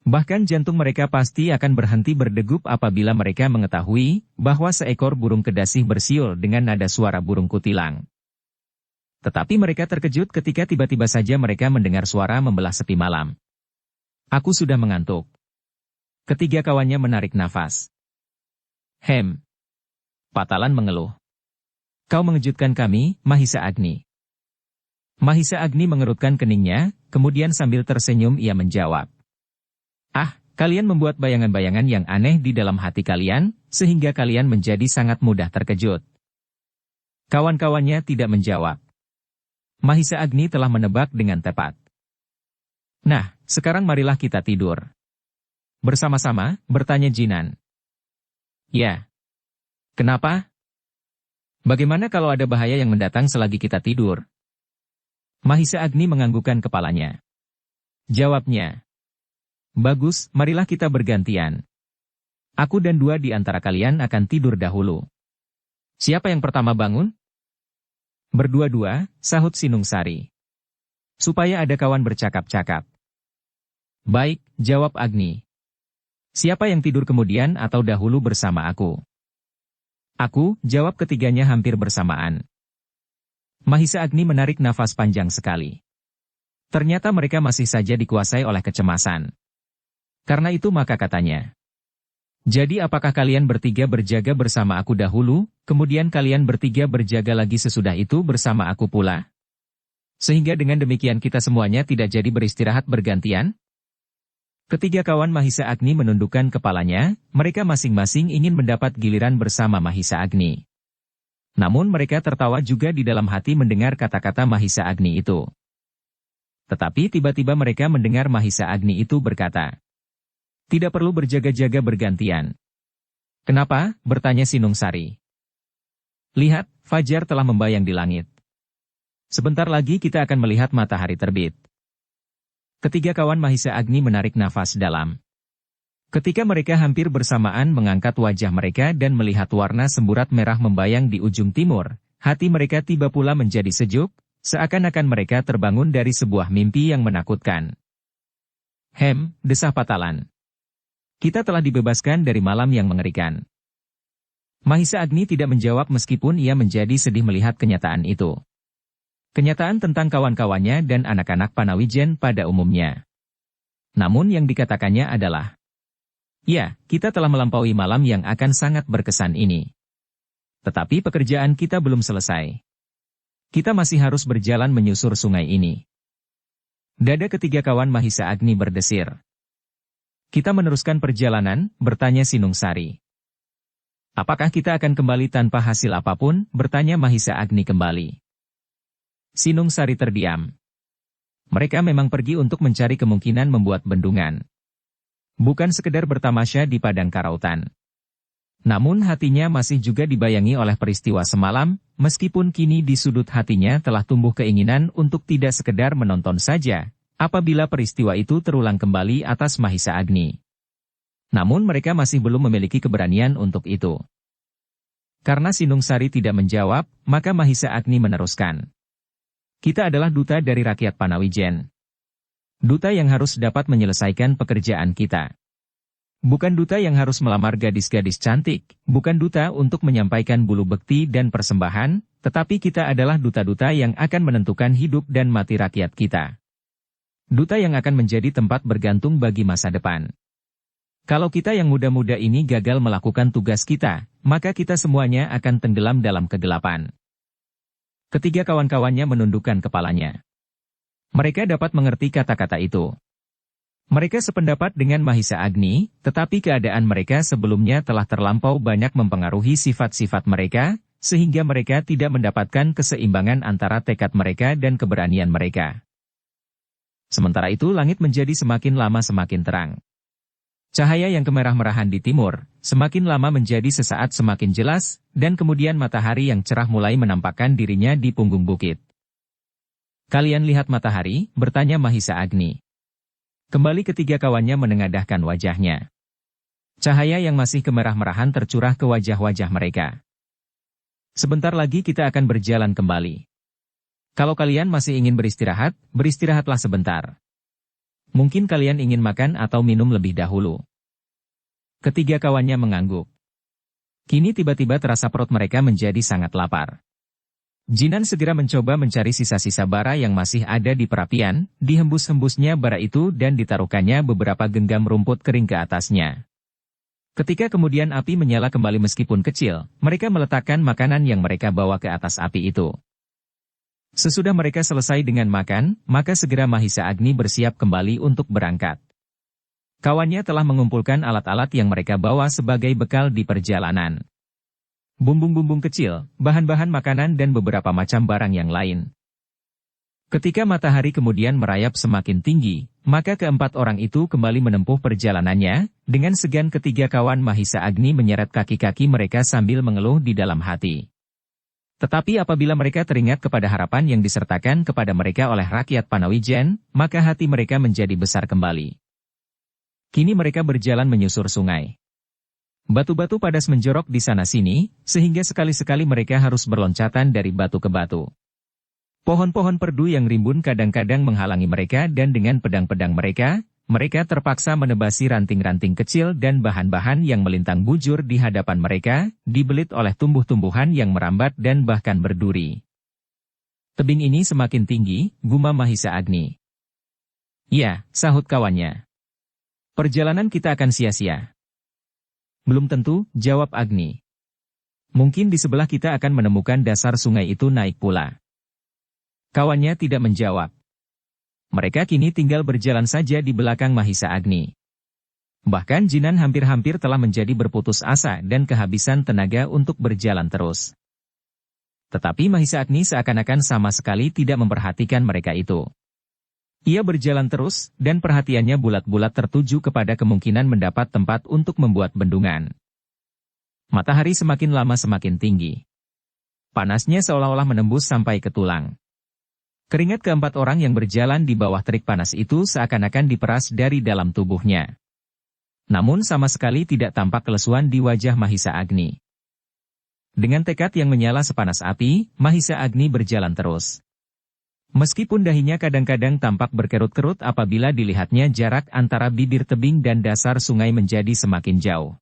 Bahkan jantung mereka pasti akan berhenti berdegup apabila mereka mengetahui bahwa seekor burung kedasih bersiul dengan nada suara burung kutilang. Tetapi mereka terkejut ketika tiba-tiba saja mereka mendengar suara membelah sepi malam. Aku sudah mengantuk. Ketiga kawannya menarik nafas. Patalan mengeluh. Kau mengejutkan kami, Mahisa Agni. Mahisa Agni mengerutkan keningnya, kemudian sambil tersenyum ia menjawab. Kalian membuat bayangan-bayangan yang aneh di dalam hati kalian, sehingga kalian menjadi sangat mudah terkejut. Kawan-kawannya tidak menjawab. Mahisa Agni telah menebak dengan tepat. Nah, sekarang marilah kita tidur. Bersama-sama, bertanya Jinan. Ya. Kenapa? Bagaimana kalau ada bahaya yang mendatang selagi kita tidur? Mahisa Agni menganggukkan kepalanya. Jawabnya. Bagus, marilah kita bergantian. Aku dan dua di antara kalian akan tidur dahulu. Siapa yang pertama bangun? Berdua-dua, sahut Sinungsari. Supaya ada kawan bercakap-cakap. Baik, jawab Agni. Siapa yang tidur kemudian atau dahulu bersama aku? Aku, jawab ketiganya hampir bersamaan. Mahisa Agni menarik nafas panjang sekali. Ternyata mereka masih saja dikuasai oleh kecemasan. Karena itu maka katanya. Jadi apakah kalian bertiga berjaga bersama aku dahulu, kemudian kalian bertiga berjaga lagi sesudah itu bersama aku pula? Sehingga dengan demikian kita semuanya tidak jadi beristirahat bergantian? Ketiga kawan Mahisa Agni menundukkan kepalanya, mereka masing-masing ingin mendapat giliran bersama Mahisa Agni. Namun mereka tertawa juga di dalam hati mendengar kata-kata Mahisa Agni itu. Tetapi tiba-tiba mereka mendengar Mahisa Agni itu berkata, tidak perlu berjaga-jaga bergantian. Kenapa? Bertanya Sinungsari. Lihat, fajar telah membayang di langit. Sebentar lagi kita akan melihat matahari terbit. Ketiga kawan Mahisa Agni menarik nafas dalam. Ketika mereka hampir bersamaan mengangkat wajah mereka dan melihat warna semburat merah membayang di ujung timur, hati mereka tiba pula menjadi sejuk, seakan-akan mereka terbangun dari sebuah mimpi yang menakutkan. Desah Patalan. Kita telah dibebaskan dari malam yang mengerikan. Mahisa Agni tidak menjawab meskipun ia menjadi sedih melihat kenyataan itu. Kenyataan tentang kawan-kawannya dan anak-anak Panawijen pada umumnya. Namun yang dikatakannya adalah, ya, kita telah melampaui malam yang akan sangat berkesan ini. Tetapi pekerjaan kita belum selesai. Kita masih harus berjalan menyusur sungai ini. Dada ketiga kawan Mahisa Agni berdesir. Kita meneruskan perjalanan, bertanya Sinungsari. Apakah kita akan kembali tanpa hasil apapun, bertanya Mahisa Agni kembali. Sinungsari terdiam. Mereka memang pergi untuk mencari kemungkinan membuat bendungan. Bukan sekedar bertamasya di padang karautan. Namun hatinya masih juga dibayangi oleh peristiwa semalam, meskipun kini di sudut hatinya telah tumbuh keinginan untuk tidak sekedar menonton saja, apabila peristiwa itu terulang kembali atas Mahisa Agni. Namun mereka masih belum memiliki keberanian untuk itu. Karena Sinungsari tidak menjawab, maka Mahisa Agni meneruskan. Kita adalah duta dari rakyat Panawijen. Duta yang harus dapat menyelesaikan pekerjaan kita. Bukan duta yang harus melamar gadis-gadis cantik, bukan duta untuk menyampaikan bulu bekti dan persembahan, tetapi kita adalah duta-duta yang akan menentukan hidup dan mati rakyat kita. Duta yang akan menjadi tempat bergantung bagi masa depan. Kalau kita yang muda-muda ini gagal melakukan tugas kita, maka kita semuanya akan tenggelam dalam kegelapan. Ketiga kawan-kawannya menundukkan kepalanya. Mereka dapat mengerti kata-kata itu. Mereka sependapat dengan Mahisa Agni, tetapi keadaan mereka sebelumnya telah terlampau banyak mempengaruhi sifat-sifat mereka, sehingga mereka tidak mendapatkan keseimbangan antara tekad mereka dan keberanian mereka. Sementara itu langit menjadi semakin lama semakin terang. Cahaya yang kemerah-merahan di timur, semakin lama menjadi sesaat semakin jelas, dan kemudian matahari yang cerah mulai menampakkan dirinya di punggung bukit. Kalian lihat matahari, bertanya Mahisa Agni. Kembali ketiga kawannya menengadahkan wajahnya. Cahaya yang masih kemerah-merahan tercurah ke wajah-wajah mereka. Sebentar lagi kita akan berjalan kembali. Kalau kalian masih ingin beristirahat, beristirahatlah sebentar. Mungkin kalian ingin makan atau minum lebih dahulu. Ketiga kawannya mengangguk. Kini tiba-tiba terasa perut mereka menjadi sangat lapar. Jinan segera mencoba mencari sisa-sisa bara yang masih ada di perapian, dihembus-hembusnya bara itu dan ditaruhkannya beberapa genggam rumput kering ke atasnya. Ketika kemudian api menyala kembali meskipun kecil, mereka meletakkan makanan yang mereka bawa ke atas api itu. Sesudah mereka selesai dengan makan, maka segera Mahisa Agni bersiap kembali untuk berangkat. Kawannya telah mengumpulkan alat-alat yang mereka bawa sebagai bekal di perjalanan. Bumbung-bumbung kecil, bahan-bahan makanan dan beberapa macam barang yang lain. Ketika matahari kemudian merayap semakin tinggi, maka keempat orang itu kembali menempuh perjalanannya, dengan segan ketiga kawan Mahisa Agni menyeret kaki-kaki mereka sambil mengeluh di dalam hati. Tetapi apabila mereka teringat kepada harapan yang disertakan kepada mereka oleh rakyat Panawijen, maka hati mereka menjadi besar kembali. Kini mereka berjalan menyusur sungai. Batu-batu padas menjorok di sana-sini, sehingga sekali-sekali mereka harus berloncatan dari batu ke batu. Pohon-pohon perdu yang rimbun kadang-kadang menghalangi mereka dan dengan pedang-pedang mereka, mereka terpaksa menebasi ranting-ranting kecil dan bahan-bahan yang melintang bujur di hadapan mereka, dibelit oleh tumbuh-tumbuhan yang merambat dan bahkan berduri. Tebing ini semakin tinggi, gumam Mahisa Agni. Ya, sahut kawannya. Perjalanan kita akan sia-sia. Belum tentu, jawab Agni. Mungkin di sebelah kita akan menemukan dasar sungai itu naik pula. Kawannya tidak menjawab. Mereka kini tinggal berjalan saja di belakang Mahisa Agni. Bahkan Jinan hampir-hampir telah menjadi berputus asa dan kehabisan tenaga untuk berjalan terus. Tetapi Mahisa Agni seakan-akan sama sekali tidak memperhatikan mereka itu. Ia berjalan terus, dan perhatiannya bulat-bulat tertuju kepada kemungkinan mendapat tempat untuk membuat bendungan. Matahari semakin lama semakin tinggi. Panasnya seolah-olah menembus sampai ke tulang. Keringat keempat orang yang berjalan di bawah terik panas itu seakan-akan diperas dari dalam tubuhnya. Namun sama sekali tidak tampak kelesuan di wajah Mahisa Agni. Dengan tekad yang menyala sepanas api, Mahisa Agni berjalan terus. Meskipun dahinya kadang-kadang tampak berkerut-kerut apabila dilihatnya jarak antara bibir tebing dan dasar sungai menjadi semakin jauh.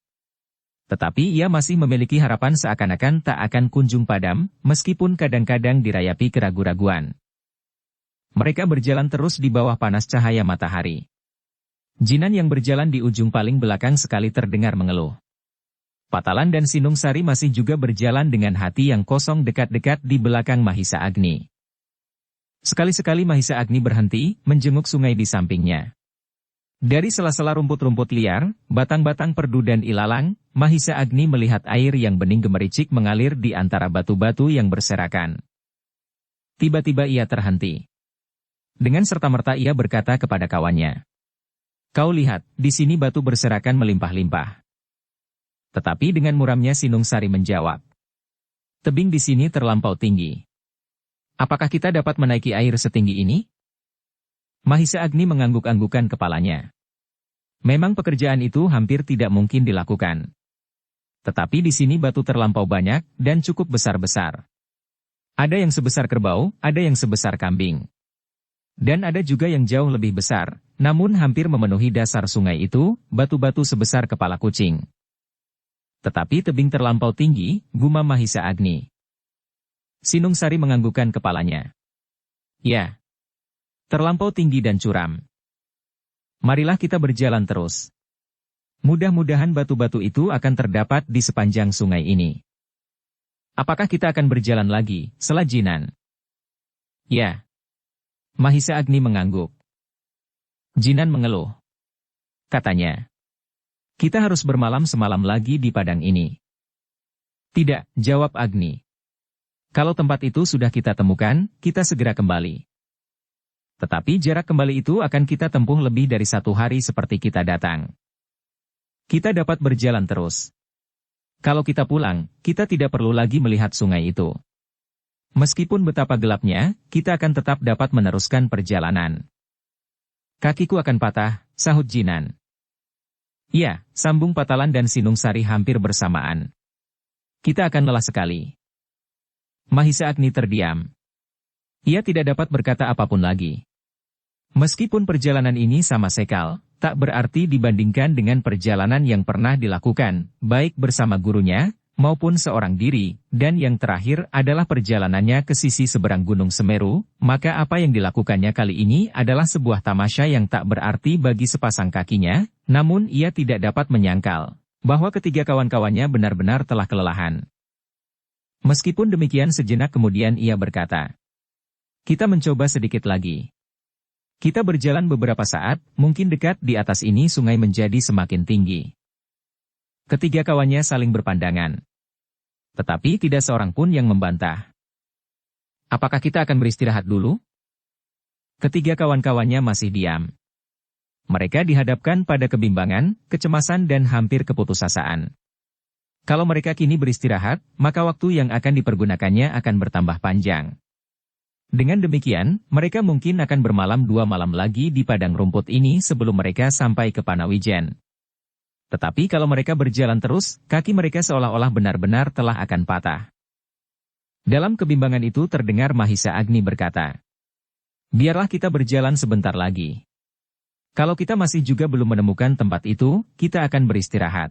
Tetapi ia masih memiliki harapan seakan-akan tak akan kunjung padam, meskipun kadang-kadang dirayapi keraguan-raguan. Mereka berjalan terus di bawah panas cahaya matahari. Jinan yang berjalan di ujung paling belakang sekali terdengar mengeluh. Patalan dan Sinungsari masih juga berjalan dengan hati yang kosong dekat-dekat di belakang Mahisa Agni. Sekali-sekali Mahisa Agni berhenti, menjenguk sungai di sampingnya. Dari sela-sela rumput-rumput liar, batang-batang perdu dan ilalang, Mahisa Agni melihat air yang bening gemericik mengalir di antara batu-batu yang berserakan. Tiba-tiba ia terhenti. Dengan serta-merta ia berkata kepada kawannya. Kau lihat, di sini batu berserakan melimpah-limpah. Tetapi dengan muramnya Sinung Sari menjawab. Tebing di sini terlampau tinggi. Apakah kita dapat menaiki air setinggi ini? Mahisa Agni mengangguk-anggukan kepalanya. Memang pekerjaan itu hampir tidak mungkin dilakukan. Tetapi di sini batu terlampau banyak dan cukup besar-besar. Ada yang sebesar kerbau, ada yang sebesar kambing. Dan ada juga yang jauh lebih besar, namun hampir memenuhi dasar sungai itu, batu-batu sebesar kepala kucing. Tetapi tebing terlampau tinggi, gumam Mahisa Agni. Sinung Sari menganggukkan kepalanya. Ya, terlampau tinggi dan curam. Marilah kita berjalan terus. Mudah-mudahan batu-batu itu akan terdapat di sepanjang sungai ini. Apakah kita akan berjalan lagi, Sela Jinan? Ya. Mahisa Agni mengangguk. Jinan mengeluh. Katanya. Kita harus bermalam semalam lagi di padang ini. Tidak, jawab Agni. Kalau tempat itu sudah kita temukan, kita segera kembali. Tetapi jarak kembali itu akan kita tempuh lebih dari 1 hari seperti kita datang. Kita dapat berjalan terus. Kalau kita pulang, kita tidak perlu lagi melihat sungai itu. Meskipun betapa gelapnya, kita akan tetap dapat meneruskan perjalanan. Kakiku akan patah, sahut Jinan. Iya, sambung Patalan dan Sinung Sari hampir bersamaan. Kita akan lelah sekali. Mahisa Agni terdiam. Ia tidak dapat berkata apapun lagi. Meskipun perjalanan ini sama sekali, tak berarti dibandingkan dengan perjalanan yang pernah dilakukan, baik bersama gurunya, maupun seorang diri, dan yang terakhir adalah perjalanannya ke sisi seberang Gunung Semeru, maka apa yang dilakukannya kali ini adalah sebuah tamasya yang tak berarti bagi sepasang kakinya, namun ia tidak dapat menyangkal bahwa ketiga kawan-kawannya benar-benar telah kelelahan. Meskipun demikian sejenak kemudian ia berkata, kita mencoba sedikit lagi. Kita berjalan beberapa saat, mungkin dekat di atas ini sungai menjadi semakin tinggi. Ketiga kawannya saling berpandangan. Tetapi tidak seorang pun yang membantah. Apakah kita akan beristirahat dulu? Ketiga kawan-kawannya masih diam. Mereka dihadapkan pada kebimbangan, kecemasan dan hampir keputusasaan. Kalau mereka kini beristirahat, maka waktu yang akan dipergunakannya akan bertambah panjang. Dengan demikian, mereka mungkin akan bermalam 2 malam lagi di padang rumput ini sebelum mereka sampai ke Panawijen. Tetapi kalau mereka berjalan terus, kaki mereka seolah-olah benar-benar telah akan patah. Dalam kebimbangan itu terdengar Mahisa Agni berkata, biarlah kita berjalan sebentar lagi. Kalau kita masih juga belum menemukan tempat itu, kita akan beristirahat.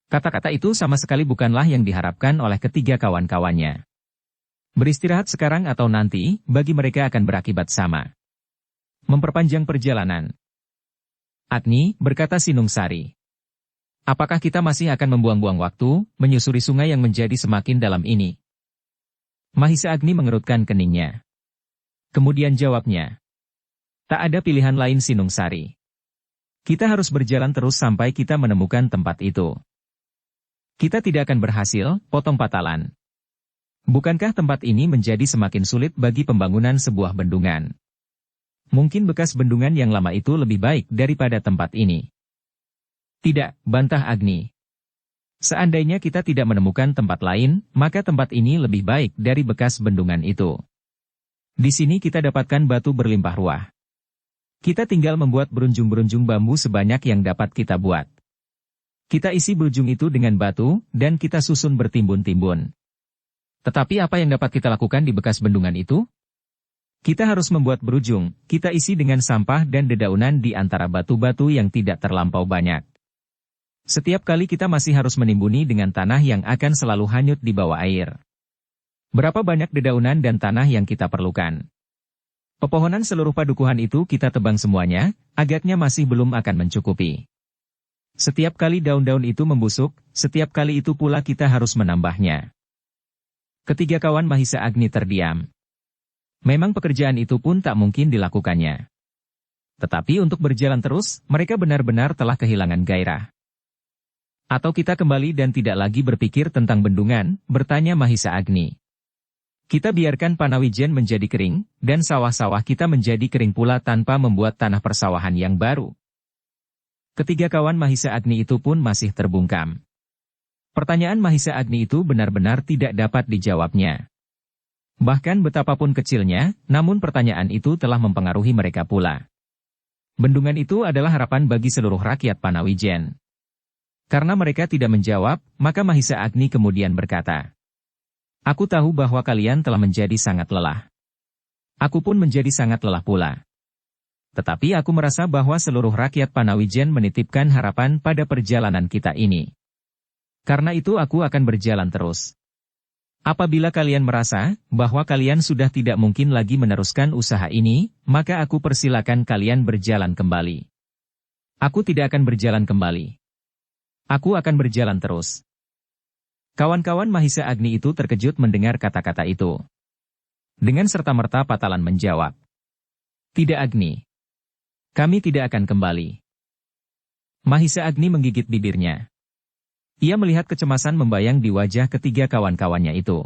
Kata-kata itu sama sekali bukanlah yang diharapkan oleh ketiga kawan-kawannya. Beristirahat sekarang atau nanti, bagi mereka akan berakibat sama. Memperpanjang perjalanan. Agni, berkata Sinung Sari. Apakah kita masih akan membuang-buang waktu, menyusuri sungai yang menjadi semakin dalam ini? Mahisa Agni mengerutkan keningnya. Kemudian jawabnya. Tak ada pilihan lain Sinung Sari. Kita harus berjalan terus sampai kita menemukan tempat itu. Kita tidak akan berhasil, potong Patalan. Bukankah tempat ini menjadi semakin sulit bagi pembangunan sebuah bendungan? Mungkin bekas bendungan yang lama itu lebih baik daripada tempat ini. Tidak, bantah Agni. Seandainya kita tidak menemukan tempat lain, maka tempat ini lebih baik dari bekas bendungan itu. Di sini kita dapatkan batu berlimpah ruah. Kita tinggal membuat berunjung-berunjung bambu sebanyak yang dapat kita buat. Kita isi berunjung itu dengan batu, dan kita susun bertimbun-timbun. Tetapi apa yang dapat kita lakukan di bekas bendungan itu? Kita harus membuat berujung, kita isi dengan sampah dan dedaunan di antara batu-batu yang tidak terlampau banyak. Setiap kali kita masih harus menimbuni dengan tanah yang akan selalu hanyut di bawah air. Berapa banyak dedaunan dan tanah yang kita perlukan? Pepohonan seluruh padukuhan itu kita tebang semuanya, agaknya masih belum akan mencukupi. Setiap kali daun-daun itu membusuk, setiap kali itu pula kita harus menambahnya. Ketiga kawan Mahisa Agni terdiam. Memang pekerjaan itu pun tak mungkin dilakukannya. Tetapi untuk berjalan terus, mereka benar-benar telah kehilangan gairah. Atau kita kembali dan tidak lagi berpikir tentang bendungan, bertanya Mahisa Agni. Kita biarkan Panawijen menjadi kering, dan sawah-sawah kita menjadi kering pula tanpa membuat tanah persawahan yang baru. Ketiga kawan Mahisa Agni itu pun masih terbungkam. Pertanyaan Mahisa Agni itu benar-benar tidak dapat dijawabnya. Bahkan betapapun kecilnya, namun pertanyaan itu telah mempengaruhi mereka pula. Bendungan itu adalah harapan bagi seluruh rakyat Panawijen. Karena mereka tidak menjawab, maka Mahisa Agni kemudian berkata, "Aku tahu bahwa kalian telah menjadi sangat lelah. Aku pun menjadi sangat lelah pula. Tetapi aku merasa bahwa seluruh rakyat Panawijen menitipkan harapan pada perjalanan kita ini. Karena itu aku akan berjalan terus. Apabila kalian merasa bahwa kalian sudah tidak mungkin lagi meneruskan usaha ini, maka aku persilakan kalian berjalan kembali. Aku tidak akan berjalan kembali. Aku akan berjalan terus." Kawan-kawan Mahisa Agni itu terkejut mendengar kata-kata itu. Dengan serta-merta Patalan menjawab, "Tidak Agni. Kami tidak akan kembali." Mahisa Agni menggigit bibirnya. Ia melihat kecemasan membayang di wajah ketiga kawan-kawannya itu.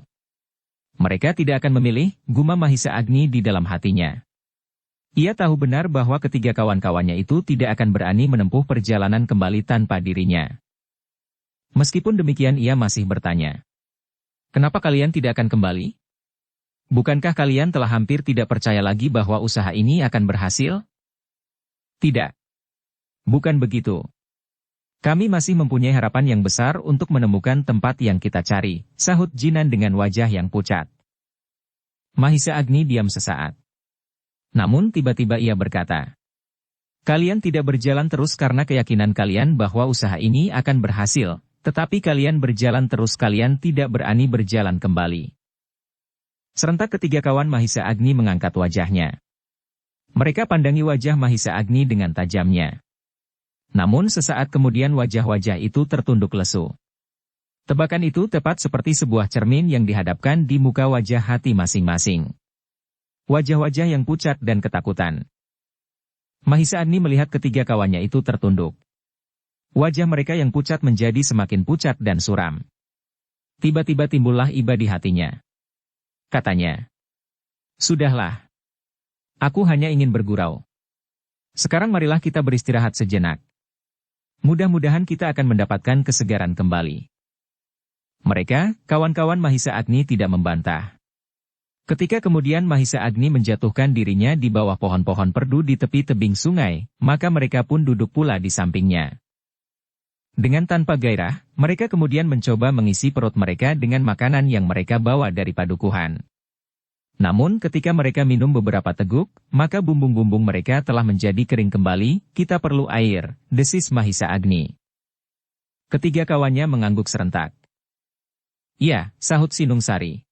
Mereka tidak akan memilih, gumam Mahisa Agni di dalam hatinya. Ia tahu benar bahwa ketiga kawan-kawannya itu tidak akan berani menempuh perjalanan kembali tanpa dirinya. Meskipun demikian ia masih bertanya, "Kenapa kalian tidak akan kembali? Bukankah kalian telah hampir tidak percaya lagi bahwa usaha ini akan berhasil?" "Tidak. Bukan begitu. Kami masih mempunyai harapan yang besar untuk menemukan tempat yang kita cari," sahut Jinan dengan wajah yang pucat. Mahisa Agni diam sesaat. Namun tiba-tiba ia berkata, "Kalian tidak berjalan terus karena keyakinan kalian bahwa usaha ini akan berhasil, tetapi kalian berjalan terus kalian tidak berani berjalan kembali." Serentak ketiga kawan Mahisa Agni mengangkat wajahnya. Mereka pandangi wajah Mahisa Agni dengan tajamnya. Namun sesaat kemudian wajah-wajah itu tertunduk lesu. Tebakan itu tepat seperti sebuah cermin yang dihadapkan di muka wajah hati masing-masing. Wajah-wajah yang pucat dan ketakutan. Mahisa Agni melihat ketiga kawannya itu tertunduk. Wajah mereka yang pucat menjadi semakin pucat dan suram. Tiba-tiba timbullah iba di hatinya. Katanya, "Sudahlah. Aku hanya ingin bergurau. Sekarang marilah kita beristirahat sejenak. Mudah-mudahan kita akan mendapatkan kesegaran kembali." Mereka, kawan-kawan Mahisa Agni tidak membantah. Ketika kemudian Mahisa Agni menjatuhkan dirinya di bawah pohon-pohon perdu di tepi tebing sungai, maka mereka pun duduk pula di sampingnya. Dengan tanpa gairah, mereka kemudian mencoba mengisi perut mereka dengan makanan yang mereka bawa dari padukuhan. Namun ketika mereka minum beberapa teguk, maka bumbung-bumbung mereka telah menjadi kering kembali. "Kita perlu air," desis Mahisa Agni. Ketiga kawannya mengangguk serentak. "Ya," sahut Sinungsari.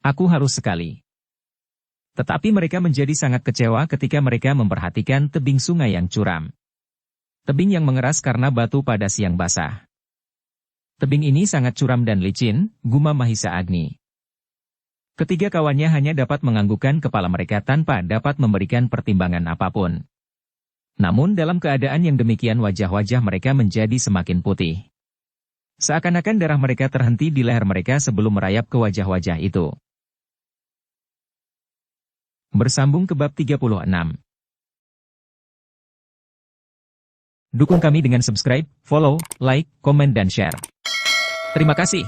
"Aku harus sekali." Tetapi mereka menjadi sangat kecewa ketika mereka memperhatikan tebing sungai yang curam. Tebing yang mengeras karena batu pada siang basah. "Tebing ini sangat curam dan licin," gumam Mahisa Agni. Ketiga kawannya hanya dapat menganggukkan kepala mereka tanpa dapat memberikan pertimbangan apapun. Namun dalam keadaan yang demikian wajah-wajah mereka menjadi semakin putih. Seakan-akan darah mereka terhenti di leher mereka sebelum merayap ke wajah-wajah itu. Bersambung ke bab 36. Dukung kami dengan subscribe, follow, like, komen dan share. Terima kasih.